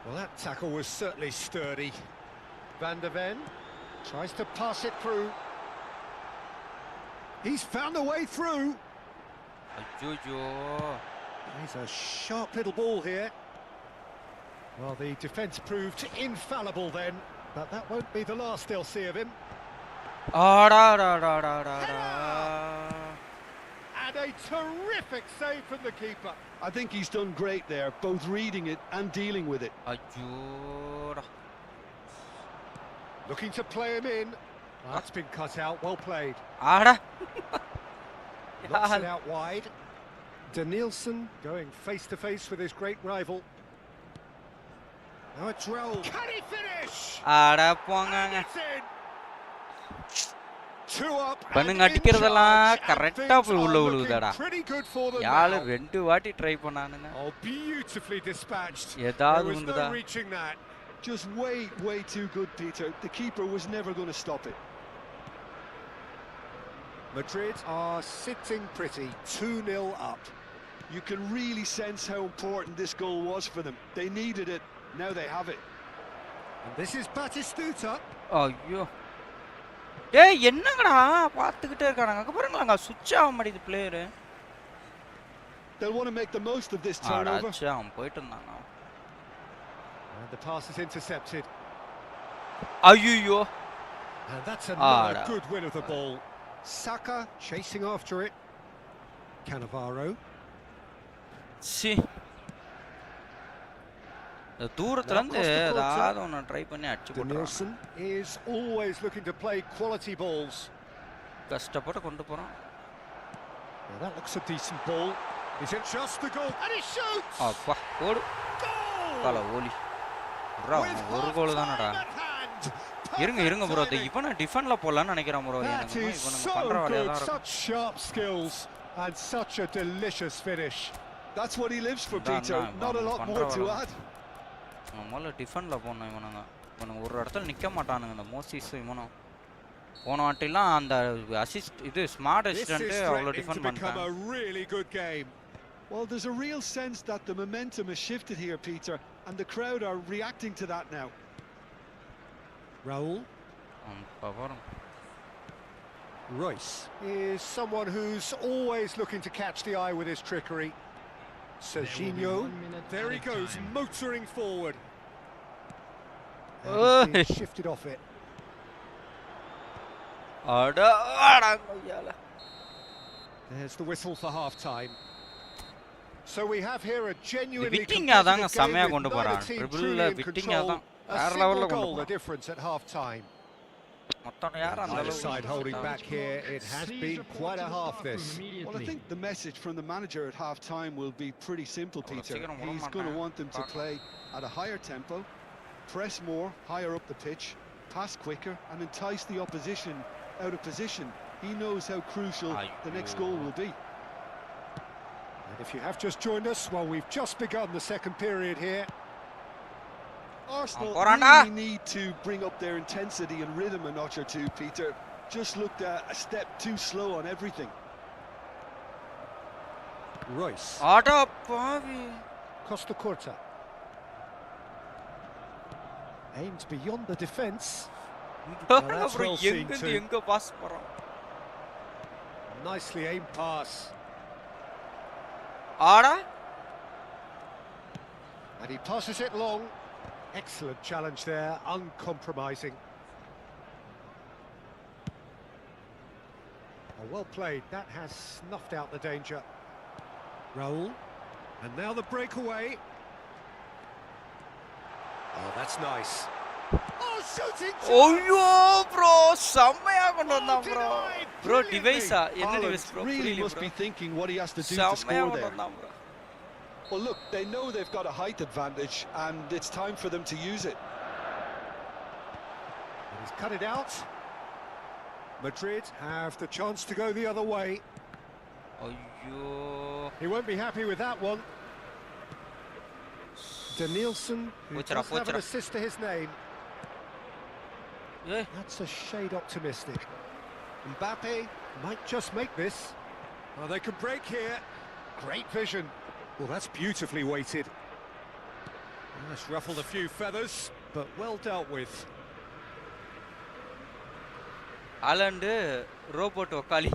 Well, that tackle was certainly sturdy. Van der Ven tries to pass it through. He's found a way through. He's a sharp little ball here. Well, the defence proved infallible then, but that won't be the last they'll see of him. And a terrific save from the keeper. I think he's done great there, both reading it and dealing with it. Looking to play him in. That's been cut out, well played. Knocks it out wide. Danielson going face to face with his great rival. Now it's Raul. Can he finish? And it's in. 2 up. Panung adikiradala correct-a poi ulla uludada. Pretty good for them. Yalu rendu vaati try pannanunga. Oh, beautifully dispatched. Edavadhu There was no undha. reaching that. Just way too good, Peter. The keeper was never going to stop it. Madrid are sitting pretty, 2-0 up. You can really sense how important this goal was for them. They needed it, now they have it. And this is Batistuta. ஐயோ டேய் என்னங்கடா பார்த்துக்கிட்டே இருக்கானுங்க அங்க பாருங்களாங்க சுவிட்ச் ஆக மாட்டேங்குது player They'll want to make the most of this turnover. அடச்சே அவன் போயிட்டு இருந்தாங்க And the pass is intercepted. ஐயோ And that's another good win of the ball. Saka chasing after it. Cannavaro. C தூரத்துல இருந்து ஏதாவது ஒன்னு ட்ரை பண்ணி அடிச்சு போடுறாங்க Danielson is always looking to play quality balls. கஷ்டப்பட்டு கொண்டு போறான் Now that looks a decent ball. Is it just the goal? And he shoots! அப்பா ஓடு கால ஓலி ப்ரோ ஒரு கோல் தானடா இருங்க ப்ரோ இவனை டிஃபென்ட்ல போடலாம்னு நினைக்கிறேன் ப்ரோ எனக்கு இவனுங்க பண்ற வேலையா தான் இருக்கு such sharp skills and such a delicious finish. That's what he lives for, Peter. Not a lot more to add. நம்மள டிஃபென்ட்ல போறோம் இவனுங்க ஒரு இடத்துல நிக்க மாட்டானுங்க இந்த மோசிஸ் இவனும் போன வாட்டிலாம் அந்த அசிஸ்ட் இது ஸ்மார்ட் அசிஸ்டன்ட் அவ்வளோ டிஃபெண்ட் பண்ணிட்டாங்க really good game. Well, there's a real sense that the momentum has shifted here, Peter, and the crowd are reacting to that now. Raul. Royce is someone who's always looking to catch the eye with his trickery. Serginho, there he goes, motoring forward. And he's shifted off it. There's the whistle for half-time. So we have here a genuinely competitive game with neither team truly in control. A single goal the difference at half-time. Either side holding back here. It has been quite a half this. Well, I think the message from the manager at half-time will be pretty simple, Peter. He's going to want them to play at a higher tempo, press more, higher up the pitch, pass quicker and entice the opposition out of position. He knows how crucial the next goal will be. And if you have just joined us, well, we've just begun the second period here. Arsenal really need to bring up their intensity and rhythm a notch or two, Peter. Just looked a step too slow on everything. Royce. Costa Curta. Aims beyond the defence. That's well seen too. Nicely aimed pass. And he passes it long. Excellent challenge there, uncompromising. Oh, well played, that has snuffed out the danger. Raul, and now the breakaway. Oh, that's nice. Oh, shooting! Oh, yo, bro, semmaya kondu vandha bro. Bro, device enna device bro? Really must be thinking what he has to do to score there. Well, look, they know they've got a height advantage, and it's time for them to use it. And he's cut it out. Madrid have the chance to go the other way. ஐயோ He won't be happy with that one. Danielson, who does have an assist to his name. ஏய் That's a shade optimistic. Mbappe might just make this. Oh, they can break here. Great vision. Well, that's beautifully weighted. That's ruffled a few feathers, but well dealt with. Haaland robot ஒக்காலி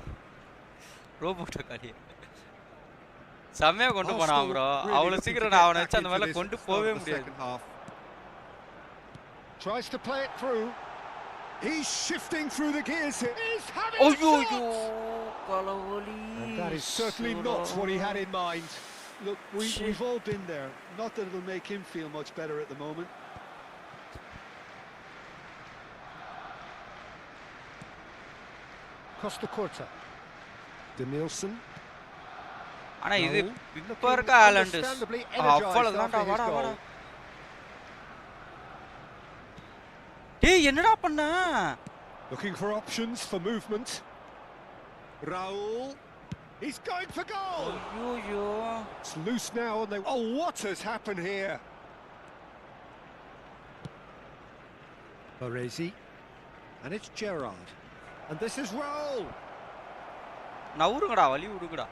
செம்மையா கொண்டு போனான் bro அவ்வளவு சீக்கிரம் நான் அவனை வச்சு அந்த மாதிரிலாம் கொண்டு போவே முடியாது Tries to play it through. He's shifting through the gears here. He's having a shot! And that is certainly not what he had in mind. Look, we've all been there. Not that it'll make him feel much better at the moment. Costa Curta. Danielson. ஆனா இது இப்ப இருக்க Haaland அவ்வளவுதான்டா வாடா வாடா டேய் என்னடா பண்ண Looking for options for movement. Raul. He's going for goal. ஐயோ It's loose now and they... Oh, what has happened here? Baresi. And it's Gerrard. And this is Raul. நவுருங்கடா வலி விடுங்கடா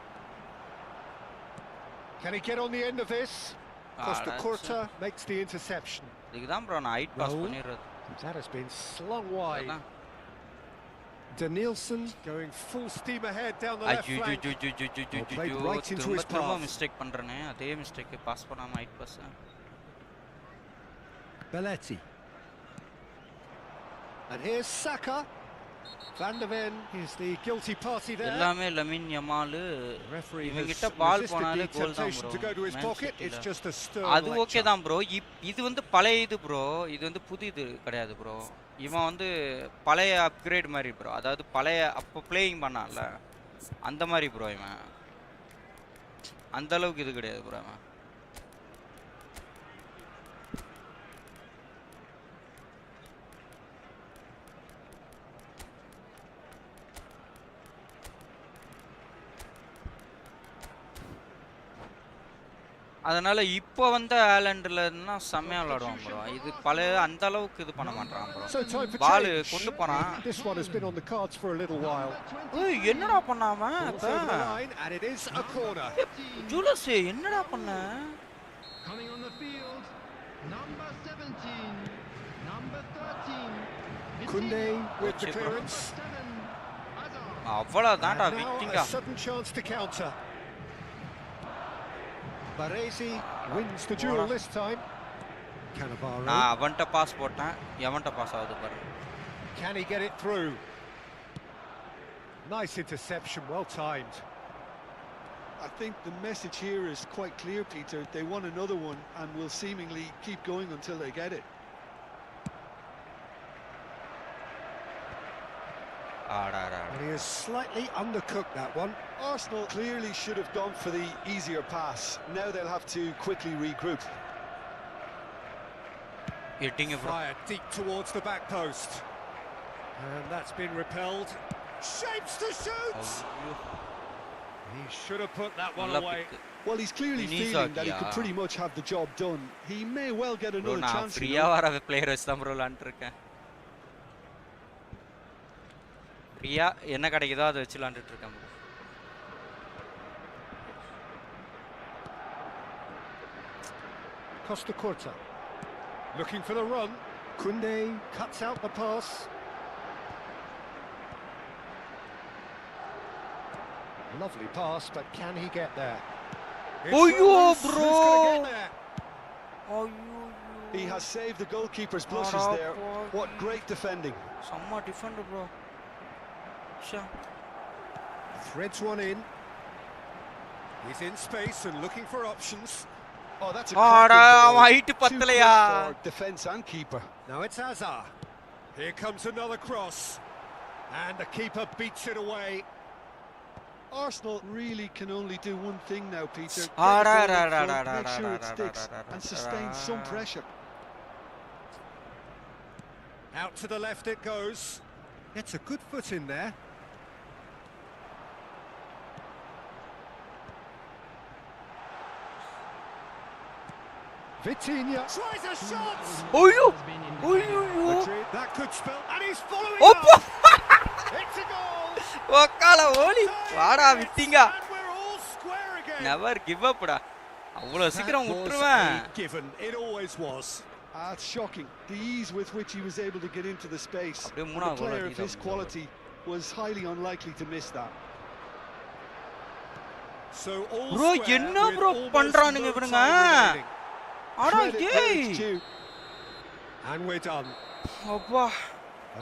Can he get on the end of this? Costa Curta makes the interception. இதுதான் bro நான் height pass பண்ணிறது That has been slung wide. Danielson going full steam ahead down the left flank. Played right into his path. Mistake பண்றேனே அதே mistake pass பண்ணாம height pass Belletti. And here's Saka. Van der Ven is the guilty party there. எல்லாமே Lamine Yamal Referee இவங்கிட்ட has ball resisted போனாலே the கோல் தான் temptation to go to his pocket. It's just a stern அது okay lecture. தான் bro இது வந்து பழைய இது ப்ரோ இது வந்து புது இது கிடையாது ப்ரோ இவன் வந்து பழைய அப்கிரேட் மாதிரி ப்ரோ அதாவது பழைய அப்போ பிளேயிங் பண்ணான்ல அந்த மாதிரி ப்ரோ இவன் அந்த அளவுக்கு இது கிடையாது ப்ரோ இவன் அதனால இப்போ வந்த ஹாலண்ட்லன்னா செம்மையா விளையாடுவான் ப்ரோ இது பழைய அந்த அளவுக்கு இது பண்ண மாட்டான் ப்ரோ பால் கொண்டு போறான் This one has been on the cards for a little while. ஏய் என்னடா பண்ணாம Over the line and it is a corner. Jewels என்னடா பண்ண Coming on the field, number 17, number 13. Kunde with the clearance. அவ்வளவுதான்டா And now விட்டிங்கா a sudden chance to counter. Baresi wins the duel this time. Cannavaro. நான் அவன்ட்ட pass போட்டேன் எவன்ட்ட pass ஆகுது பாரு Can he get it through? Nice interception, well timed. I think the message here is quite clear, Peter. They want another one and will seemingly keep going until they get it. And he has slightly undercooked that one. Arsenal clearly should have gone for the easier pass. Now they'll have to quickly regroup. hitting bro Fire deep towards the back post. And that's been repelled. Shapes to shoot! He should have put that one away. Well, he's clearly feeling that he could pretty much have the job done. He may well get another chance. நான் ஃப்ரீயா வர players தான் bro விளையாண்டு இருக்கேன் ஃப்ரீயா என்ன கிடைக்குதோ அதை வச்சு விளையாண்டுட்டு இருக்கேன் bro Costa Curta looking for the run. Kunde cuts out the pass. Lovely pass, but can he get there? Oh, yo, Who's bro! gonna get there? He has saved the goalkeeper's blushes there. What great defending. Somma defender bro Threads one in. He's in space and looking for options. Oh, that's a height too quick for defence and keeper. Now it's Hazard. Here comes another cross. And the keeper beats it away. Arsenal really can only do one thing now, Peter. Make sure it sticks and sustain some pressure. Out to the left it goes. Gets a good foot in there. Vitinha tries a shot. Oyo! Madrid, that could spell, and he's following Oppa! up. It's a goal. Wakala Oli! Vada Vitinha! And we're all square again. Never give up da. Avlo சீக்கிரம் That was விட்டுருவேன். a given. It always was. It's shocking, the ease with which he was able to get into the space. அப்படியே A மூணாவது கோல் player of his அடிச்சான். quality was highly unlikely to miss that. So all Bro, square என்ன with bro almost பண்றானுங்க no இவனுங்க? time remaining. அடா Credit where it's ஏய். due. And we're done. அப்பா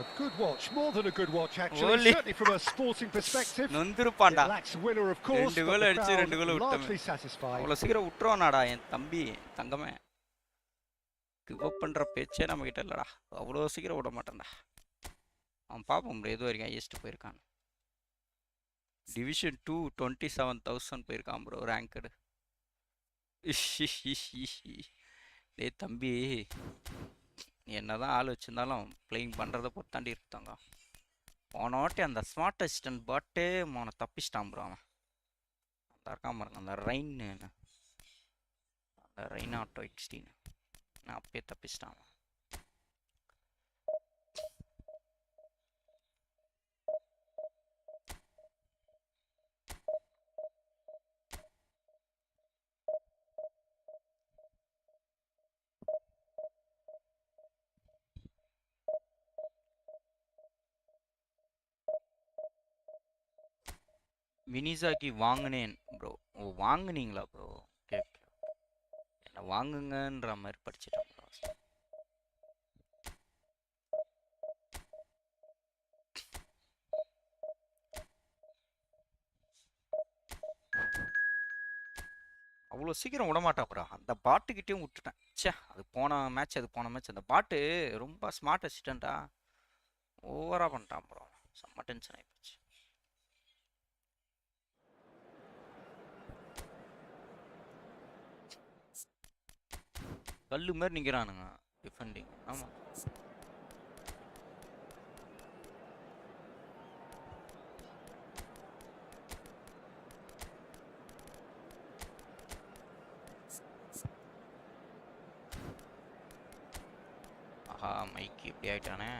A good watch, more than a good watch actually, Only- certainly from a sporting perspective. It நொந்திருப்பான்டா. lacks a winner of course, ரெண்டு but goal the அடிச்சு crowd ரெண்டு கோல் விட்டோமே. largely satisfied. அவ்வளோ சீக்கிரம் விட்டுருவானாடா என் தம்பி தங்கமே. Give up பண்ற பேச்சே நம்ம கிட்ட இல்லடா. அவ்வளோ சீக்கிரம் விட மாட்டான்டா. அவன் பாப்போம் ப்ரோ எது வரைக்கும் ஹையஸ்ட் போயிருக்கான். டிவிஷன் 2 27,000 போயிருக்கான் ப்ரோ ரேங்க்டு. டேய் தம்பி நீ என்னதான் ஆள் வச்சிருந்தாலும் பிளேயிங் பண்ணுறதை பொறுத்து தாண்டி இருக்காங்க. போன வாட்டி அந்த ஸ்மார்ட் அசிஸ்டன்ட் பாட்டே மோனை தப்பிச்சிட்டான் ப்ரோ அவன். அந்த இருக்காம இருக்கான் அந்த ரெயின் ஆட்டோ எக்ஸ்டீன் நான் அப்பயே தப்பிச்சிட்டான் அவன். மினிசாக்கி வாங்கினேன் ப்ரோ. ஓ வாங்குனீங்களா ப்ரோ? ஓகே ஓகே என்ன வாங்குங்கன்ற மாதிரி படிச்சிட்டேன் ப்ரோ. அவ்வளோ சீக்கிரம் விடமாட்டா ப்ரோ. அந்த பாட்டுக்கிட்டேயும் விட்டுட்டேன். ச்சே அது போன மேட்ச் அந்த பாட்டு ரொம்ப ஸ்மார்ட் அசிஸ்டண்ட்டா ஓவராக பண்ணிட்டான் ப்ரோ. செம்ம டென்ஷன் ஆகிப்போச்சு. கல்லு மாதிரி நிற்கிறானுங்க டிஃபெண்டிங். ஆமாம் ஆஹா மைக்கு இப்படி ஆயிட்டானே.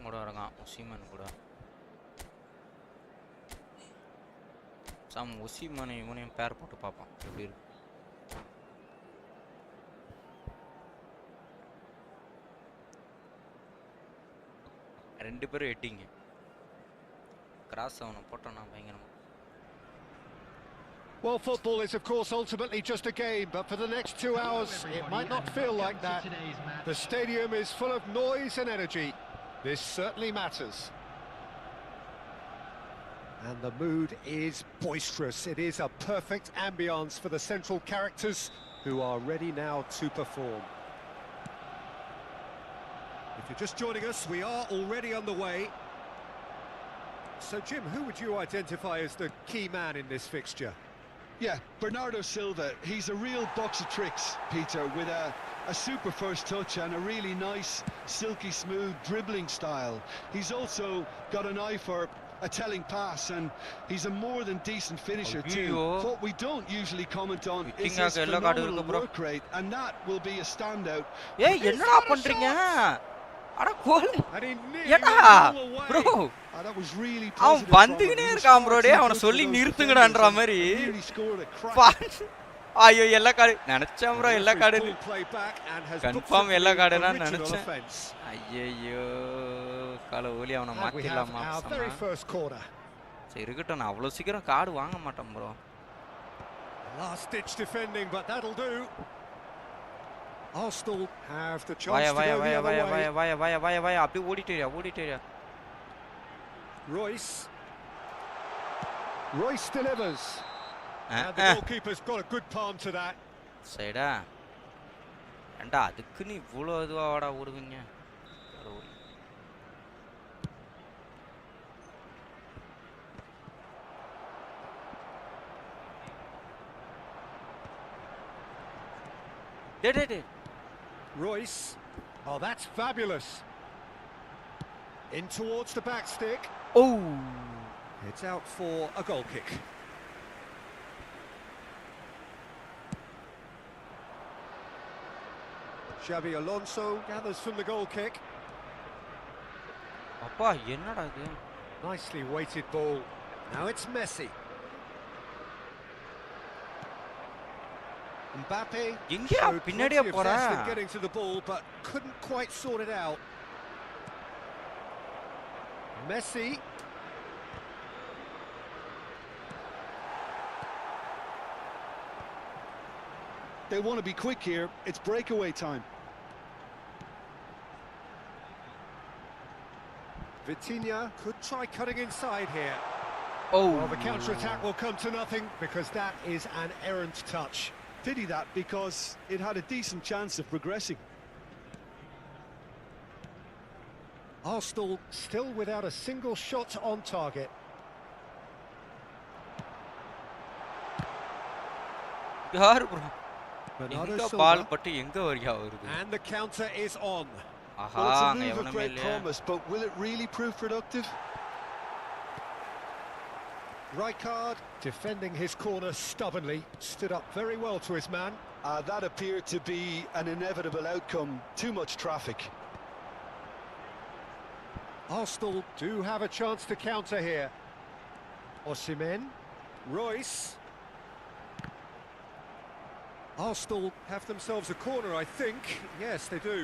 கூட இருக்கான் ஒசிமன் கூட. சாம் ஒசிமன் இவனையும் பேர் போட்டு பார்ப்பான் எப்படி இருக்கு. ரெண்டு பேரும் எட்டிங்க கிராஸ் அவனை போட்டோன்னா பயங்கரமா. Well, football is of course ultimately just a game, but for the next 2 hours it might not feel like that. The stadium is full of noise and energy. This certainly matters. And the mood is boisterous. It is a perfect ambience for the central characters who are ready now to perform. If you're just joining us, we are already underway. So Jim, who would you identify as the key man in this fixture? Yeah, Bernardo Silva. He's a real box of tricks, Peter, with a super first touch and a really nice, silky smooth dribbling style. He's also got an eye for a telling pass, and he's a more than decent finisher too. What we don't usually comment on is his phenomenal work rate, and that will be a standout. ஏய் என்னடா பண்றீங்க? அட கோல் ஏடா bro That was really அவன் வந்துகினே இருக்கான் bro. டேய் அவனை சொல்லி நிறுத்துங்கடான்ற மாதிரி. ஐயோ எல்லா கார்டு நினைச்சேன் ப்ரோ. எல்லா கார்டு கன்ஃபார்ம் எல்லா கார்டுனா நினைச்சேன். ஐயோ கால ஓலி அவனை மாத்திடலாமா? சரி இருக்கட்டும், நான் அவ்வளோ சீக்கிரம் கார்டு வாங்க மாட்டேன் bro. Last ditch defending, but that'll do. Arsenal have the chance vaya to go the other way. vaya அப்படியே ஓடிட்டேரியா. Royce. Royce delivers. And the goalkeeper's got a good palm to that. சரிடா ஏண்டா அதுக்கு நீ இவ்வளோ இதுவாடா ஓடுவீங்க Royce. Oh, that's fabulous. In towards the back stick. Oh! It's out for a goal kick. Xabi Alonso gathers from the goal kick. அப்பா என்னடா இது Nicely weighted ball. Now it's Messi. Mbappe எங்கயா showed பின்னாடியே plenty of போறா zest in getting to the ball, but couldn't quite sort it out. Messi. They want to be quick here. It's breakaway time. Vitinha could try cutting inside here. Oh! Well, the counter-attack will come to nothing because that is an errant touch. Pity that, because it had a decent chance of progressing. Arsenal still without a single shot on target. யார் bro Bernardo எங்க Silva. பால் பட்டு எங்க வரியா வருது And the counter is on. ஆஹா Well, it's a அங்க move of எவனுமே great இல்லையா promise, but will it really prove productive? Rijkaard defending his corner stubbornly, stood up very well to his man. That appeared to be an inevitable outcome. Too much traffic. Arsenal do have a chance to counter here. Osimhen, Royce. Arsenal have themselves a corner, I think. Yes, they do.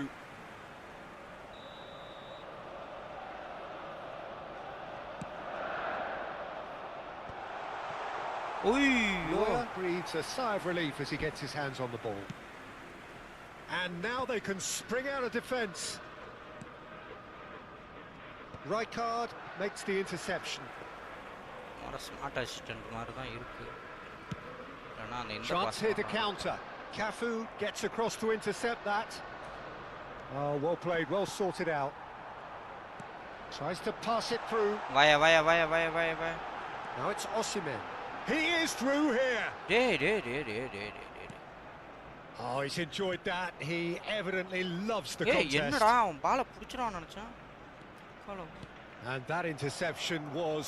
Neuer breathes a sigh of relief as he gets his hands on the ball. And now they can spring out of defence. Rijkaard makes the interception. Smart assistant மாதிரி தான் இருக்கு இல்லனா அந்த இந்த Chance here to counter. Cafu gets across to intercept that. Oh, well played, well sorted out. Tries to pass it through. vaya Now it's Osimhen. He is through here. டேய் Oh, he's enjoyed that. He evidently loves the ஏய் contest. என்னடா அவன் பால புடிச்சறான்னு நினைச்சான் And that interception was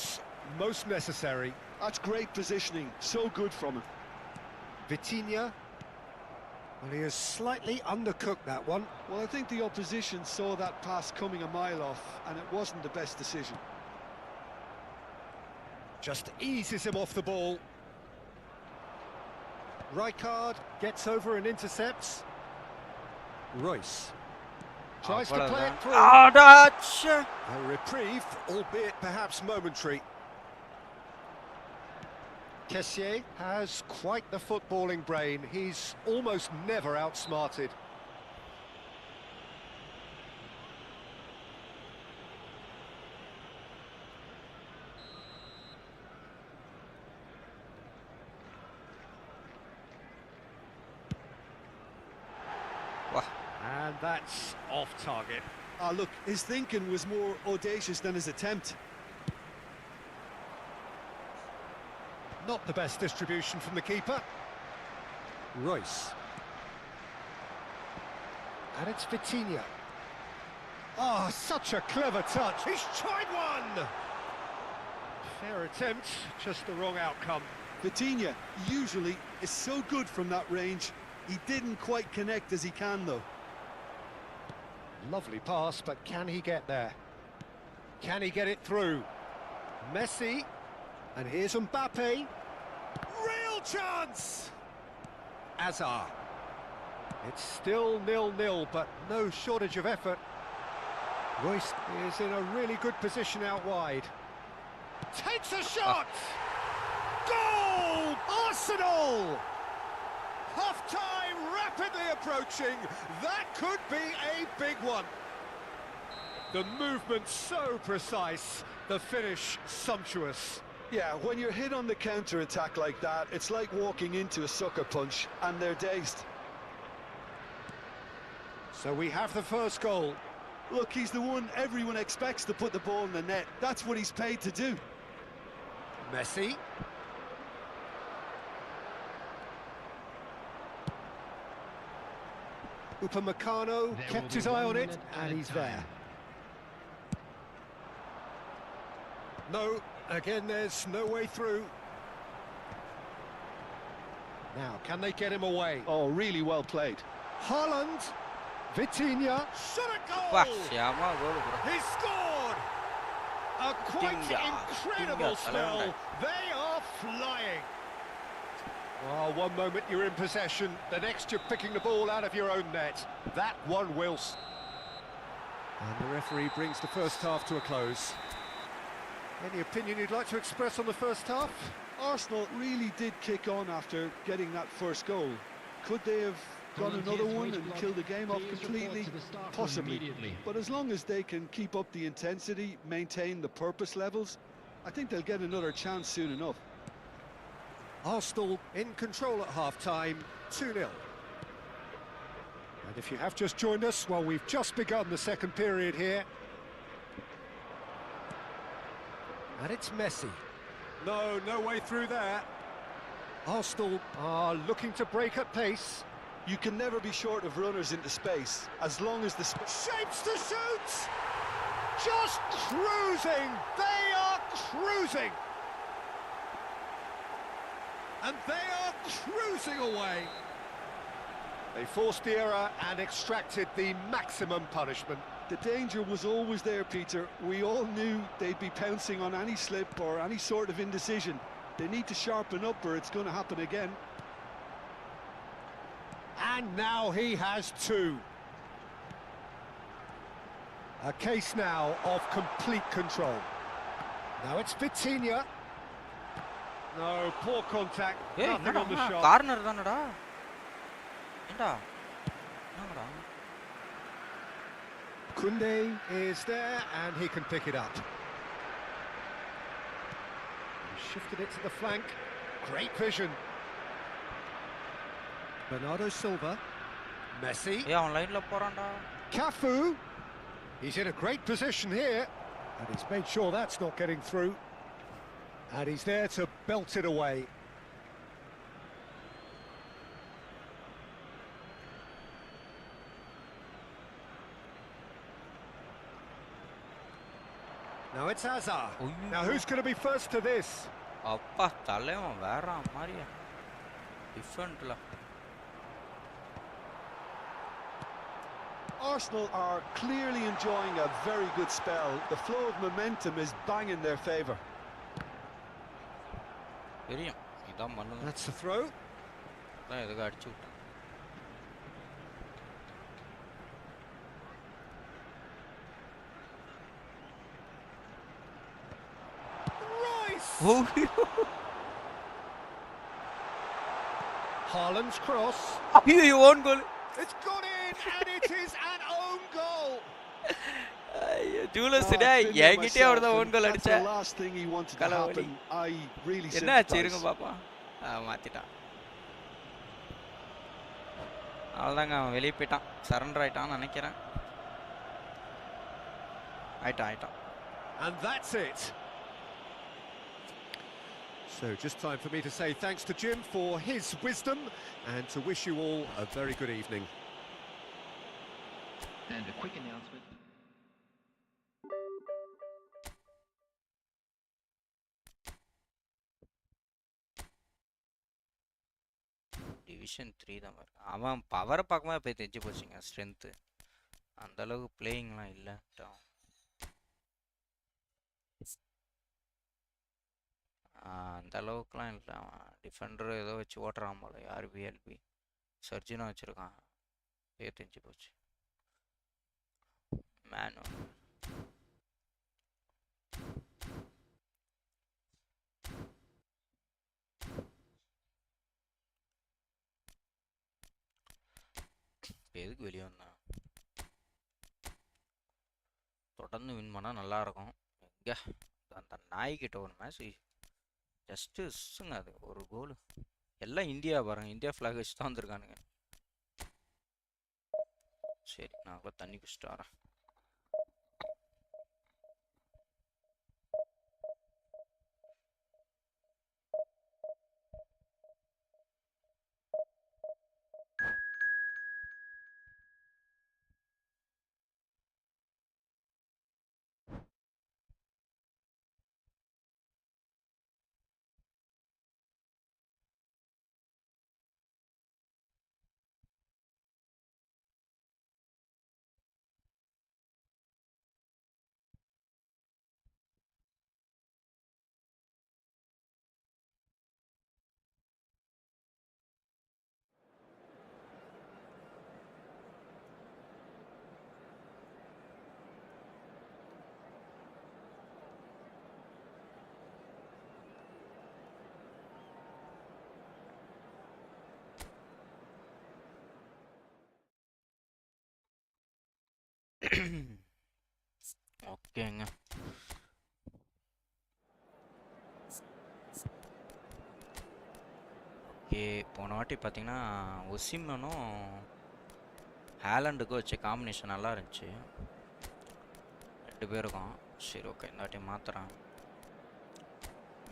most necessary. That's great positioning. So good from him. Vitinha. Well, he has slightly undercooked that one. Well, I think the opposition saw that pass coming a mile off, and it wasn't the best decision. Just eases him off the ball. Rijkaard gets over and intercepts. Royce tries to play it through. A reprieve, albeit perhaps momentary. Kessié has quite the footballing brain. He's almost never outsmarted. And that's off target. Look, his thinking was more audacious than his attempt. Not the best distribution from the keeper. Royce. And it's Vitinha. Oh, such a clever touch. He's tried one! Fair attempt, just the wrong outcome. Vitinha usually is so good from that range. He didn't quite connect as he can, though. Lovely pass, but can he get there? Can he get it through? Messi. And here's Mbappe. Real chance! Azar. It's still 0-0, but no shortage of effort. Royce is in a really good position out wide. Takes a shot! Goal! Arsenal! Half-time rapidly approaching. That could be a big one. The movement so precise, the finish sumptuous. Yeah, when you're hit on the counter-attack like that, it's like walking into a sucker punch and they're dazed. So we have the first goal. Look, he's the one everyone expects to put the ball in the net. That's what he's paid to do. Messi. Upamecano kept his eye on it, and he's there. No, again, there's no way through. Now, can they get him away? Oh, really well played. Haaland, Vitinha, shot a Wah, goal! siapa gol bro. He scored! A quite incredible spell. They are flying. Oh, one moment you're in possession, the next you're picking the ball out of your own net. That one whilst. And the referee brings the first half to a close. Any opinion you'd like to express on the first half? Arsenal really did kick on after getting that first goal. Could they have got another one and killed the game off completely? Possibly. But as long as they can keep up the intensity, maintain the purpose levels, I think they'll get another chance soon enough. Arsenal in control at half-time, 2-0. And if you have just joined us, well, we've just begun the second period here. And it's Messi. No way through there. Arsenal are looking to break at pace. You can never be short of runners into space, as long as the... Shapes to shoot! Just cruising! They are cruising! And they are cruising away. They forced the error and extracted the maximum punishment. The danger was always there, Peter. We all knew they'd be pouncing on any slip or any sort of indecision. They need to sharpen up or it's going to happen again. And now he has two. A case now of complete control. Now it's Vitinha. No, poor contact, Hey, nothing on the shot. corner தானடா. ஏண்டா? என்னங்கடா? Kunde is there and he can pick it up. Shifted it to the flank. Great vision. Bernardo Silva. Messi. ஏய் அவன் லைன்ல போறான்டா. Cafu. He's in a great position here. And he's made sure that's not getting through. And he's there to belt it away. Now it's Hazard. Now who's going to be first to this? அப்பா தலைவன் வேற மாதிரியா. டிஃபரண்ட்ல. Arsenal are clearly enjoying a very good spell. The flow of momentum is bang in their favour. தெரியும். இதான் பண்ணுங்க. That's the throw. நான் எதுக்கு அடிச்சு விட்டேன். Haaland's cross. ஐயோ own goal. It's gone in and it is an own goal. ஐயோ jewels டேய் என்கிட்டயே அவர்தான் ஓன் கோல் அடிச்சா. That's the last thing he wanted to happen. I really என்ன ஆச்சு இருங்க பாப்பா. மாத்திட்டான். அவ்வளவுதாங்க அவன் வெளியே போயிட்டான். சரண்டர் ஆயிட்டான்னு நினைக்கிறேன். ஆயிட்டான். And that's it. So just time for me to say thanks to Jim for his wisdom and to wish you all a very good evening. And a quick announcement. Division 3 தான் வரும். அவன் பவரை பார்க்கும்போது போய் தெரிஞ்சு போச்சுங்க ஸ்ட்ரென்த்து. அந்த அளவுக்கு பிளேயிங்லாம் இல்லை. அந்த அளவுக்குலாம் இல்லை. அவன் டிஃபெண்டர் ஏதோ வச்சு ஓட்டுறான் போல. யார் விஎல்பி சர்ஜினும் வச்சுருக்கான். பேர் தெரிஞ்சு போச்சு. மேனு எதுக்கு வெளியே வந்தான்? தொடர்ந்து வின் பண்ணால் நல்லாயிருக்கும். எங்கே அந்த நாய்கிட்ட ஒரு மேட்ச் ஜஸ்ட்டு சுங்க அது ஒரு கோல். எல்லாம் இந்தியா பாருங்க, இந்தியா ஃப்ளாக் வச்சு தான் வந்திருக்கானுங்க. சரி, நான் கூட தண்ணி குடிச்சிட்டு வரேன். ஓகேங்க. ஓகே, போன வாட்டி பார்த்தீங்கன்னா ஒசிமனும் ஹேலண்டுக்கும் வச்ச காம்பினேஷன் நல்லா இருந்துச்சு 2 பேருக்கும். சரி ஓகே, இந்த வாட்டி மாற்றுறேன்.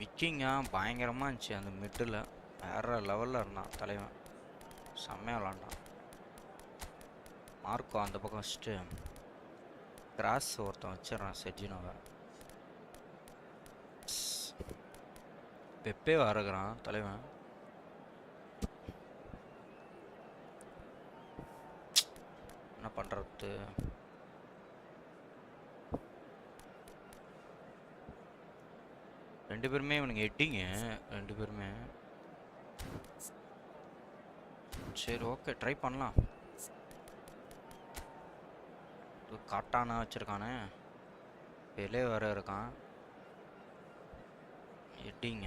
விக்கிங்க பயங்கரமாக இருந்துச்சு அந்த மிட்டில், வேறு லெவலில் இருந்தான் தலைவன், செம்மையாக விளாண்டான். மார்க்கோ அந்த பக்கம் வச்சுட்டு கிராஸ் ஒருத்தன் வச்சிடறான் செஜினோவை. பெப்பே வரகிறான் தலைவன். என்ன பண்ணுறது? ரெண்டு பேருமே இவனுங்க எட்டிங்க, 2 பேருமே. சரி ஓகே, ட்ரை பண்ணலாம். காட்டானா வச்சுருக்கானே, பெலே வர இருக்கான், எட்டிங்க.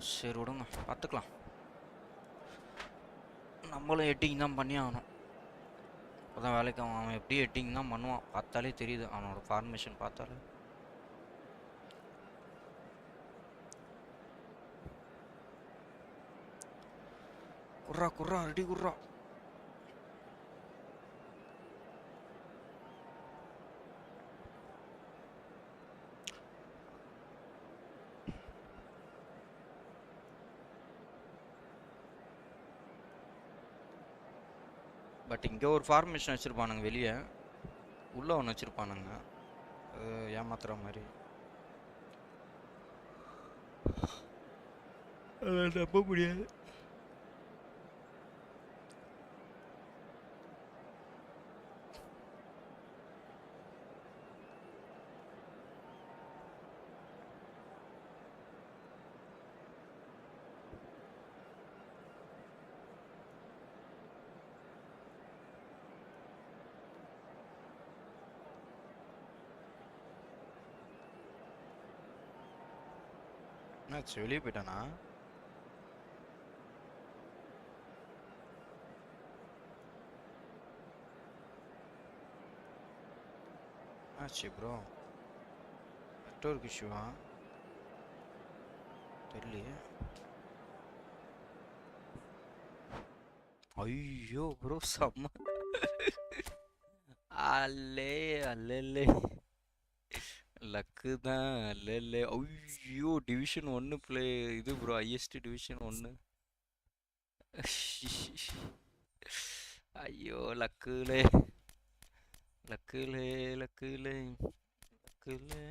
சரி விடுங்க, பார்த்துக்கலாம். நம்மளும் எட்டிங் தான் பண்ணி ஆகணும், அப்போதான் வேலைக்கு அவன் எப்படி எட்டிங் தான் பண்ணுவான், பார்த்தாலே தெரியுது அவனோட ஃபார்மேஷன் பார்த்தாலே. குர்ரா குர்ரா ரெடி குர்ரா. பட் இங்கே ஒரு ஃபார்மேஷன் வச்சுருப்பானுங்க, வெளியே உள்ளே ஒன்று வச்சுருப்பானுங்க, ஏமாத்துற மாதிரி. அதை நம்ப முடியாது. என்னாச்சு, வெளியே போயிட்டானா? ஆச்சு ப்ரோ, நெட்வொர்க் இஷ்யூவா தெரியலையே. ஐயோ ப்ரோ செம்ம அல்லே அல்லே லக்கு தான் அல்லே. ஐயோ டிவிஷன் 1 பிளே இது ப்ரோ, ஹையஸ்ட் டிவிஷன் 1. ஐயோ லக்குலே லக்குலே லக்குலே லக்குலே.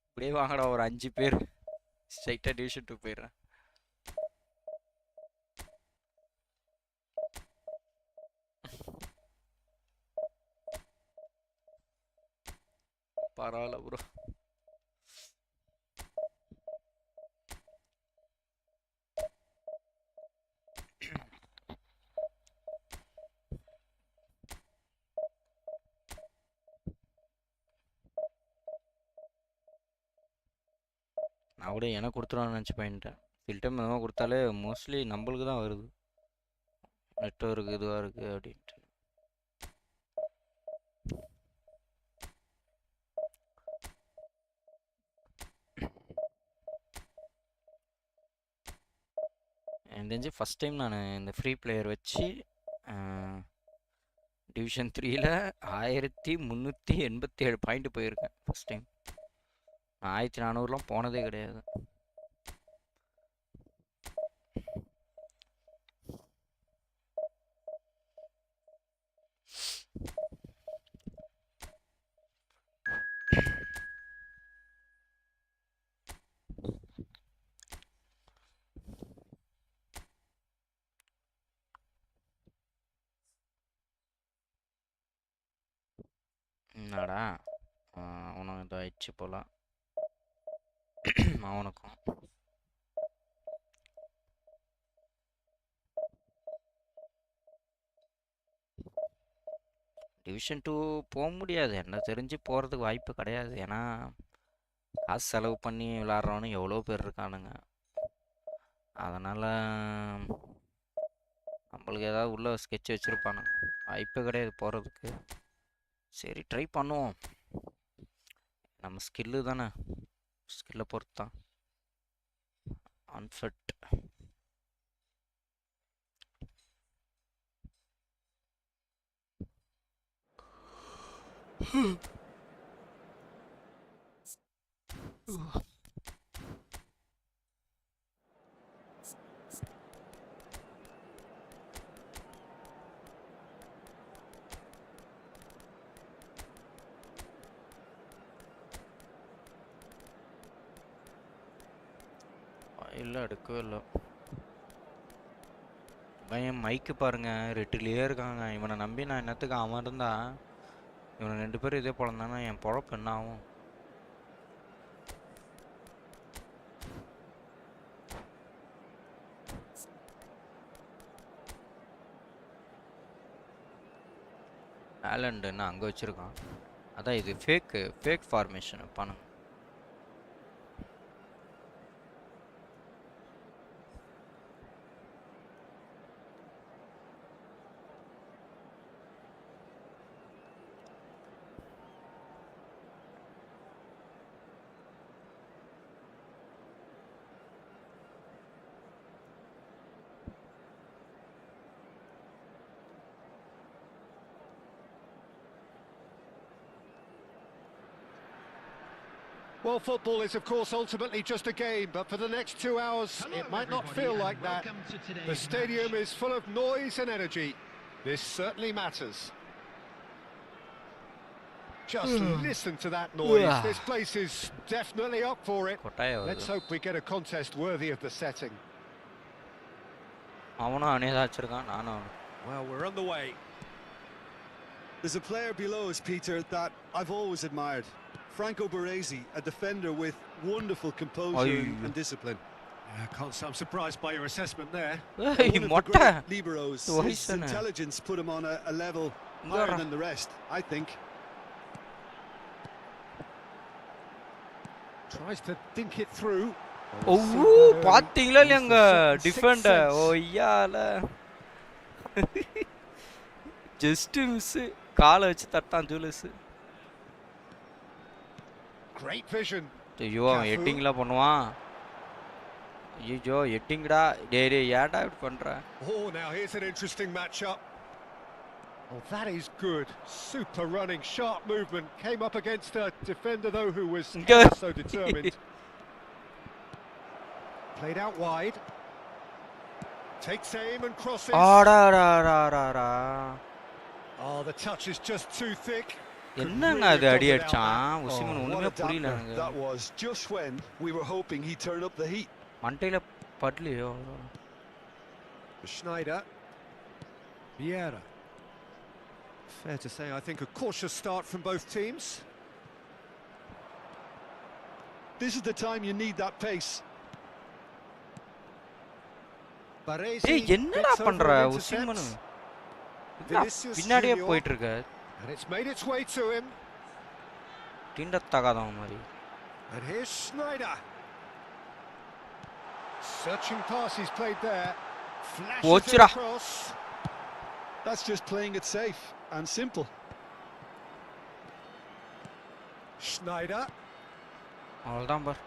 இப்படியே வாங்கடா ஒரு 5 பேர், ஸ்ட்ரைட்டாக டிவிஷன் 2 போயிடுறேன். பரவாயில்ல ப்ரோ. நான் கூட எனக்கு கொடுத்துருவான்னு நினச்சி போயிட்டேன். சில டைம் எதுவும் கொடுத்தாலே மோஸ்ட்லி நம்மளுக்கு தான் வருது, நெட்வொர்க் இதுவாக இருக்குது அப்படின்ட்டு. எனக்கு தெரிஞ்சு ஃபஸ்ட் டைம் நான் இந்த ஃப்ரீ பிளேயர் வச்சு டிவிஷன் 3ல் 1387 பாயிண்ட் போயிருக்கேன் ஃபஸ்ட் டைம். நான் 1400லாம் போனதே கிடையாது. என்னடா அவனும் இதை ஆயிடுச்சு போல. அவனுக்கும் டிவிஷன் 2 போக முடியாது, என்ன தெரிஞ்சு போகிறதுக்கு வாய்ப்பு கிடையாது. ஏன்னா காசு செலவு பண்ணி விளாட்றவனு எவ்வளோ பேர் இருக்கானுங்க. அதனால் நம்மளுக்கு ஏதாவது உள்ள ஸ்கெட்ச் வச்சுருப்பானுங்க, வாய்ப்பு கிடையாது போகிறதுக்கு. சரி ட்ரை பண்ணுவோம், நம்ம ஸ்கில்லு தானே, ஸ்கில்லை பொறுத்து தான். அன்ஃபிட் இல்லை எடுக்கவே இல்லை. பையன் மைக்கு பாருங்க ரெட்டிலேயே இருக்காங்க. இவனை நம்பி நான் என்னத்துக்கு அவன் இருந்தா, இவனை 2 பேரும் இதே போல தானே என் பொழப்பு என்ன ஆகும்? ஆலண்டுன்னு அங்கே வச்சுருக்கான். அதான் இது ஃபேக் ஃபார்மேஷன் பணம். Well, football is, of course, ultimately just a game, but for the next 2 hours, it might not feel like that. The stadium is full of noise and energy. This certainly matters. Just listen to that noise. This place is definitely up for it. Let's hope we get a contest worthy of the setting. Well, we're on the way. There's a player below us, Peter, that I've always admired. Franco Baresi, a defender with wonderful composure and discipline. Can't say I'm surprised by your assessment there. One of the great liberos, his intelligence put him on a level higher than the rest, I think. Tries to think it through. Oh, பாத்தீங்களா இல்லங்க Defender. ஓய்யால just miss, காலை வச்சு தட்டான் ஜூலிஸ். Great vision. ஐயோ அவன் எட்டிங்லாம் பண்ணுவான். ஐயோ எட்டிங்கடா. டேய் ஏன்டா இப்படி பண்ற? Oh, now here's an interesting matchup. Oh, that is good. Super running, sharp movement. Came up against a defender, though, who was so determined. Played out wide. Takes aim and crosses. Oh, the touch is just too thick. என்னங்க அது அடி அடிச்சான் உசிமன், ஒண்ணுமே புரியல எனக்கு. That was just when we were hoping he'd turn up the heat. மண்டையில படலையோ. Schneider. Vieira. Fair to say, I think a cautious start from both teams. This is the time you need that pace. Baresi. ஏய் என்னடா பண்ற உசிமன்? பின்னாடியே போயிட்டு இருக்க. And it's made its way to him. டிண்டத்தகாதவன் மாதிரி. And here's Schneider. Searching pass he's played there. Flashes it across. That's just playing it safe and simple. Schneider. அவ்வளவுதான் பார்.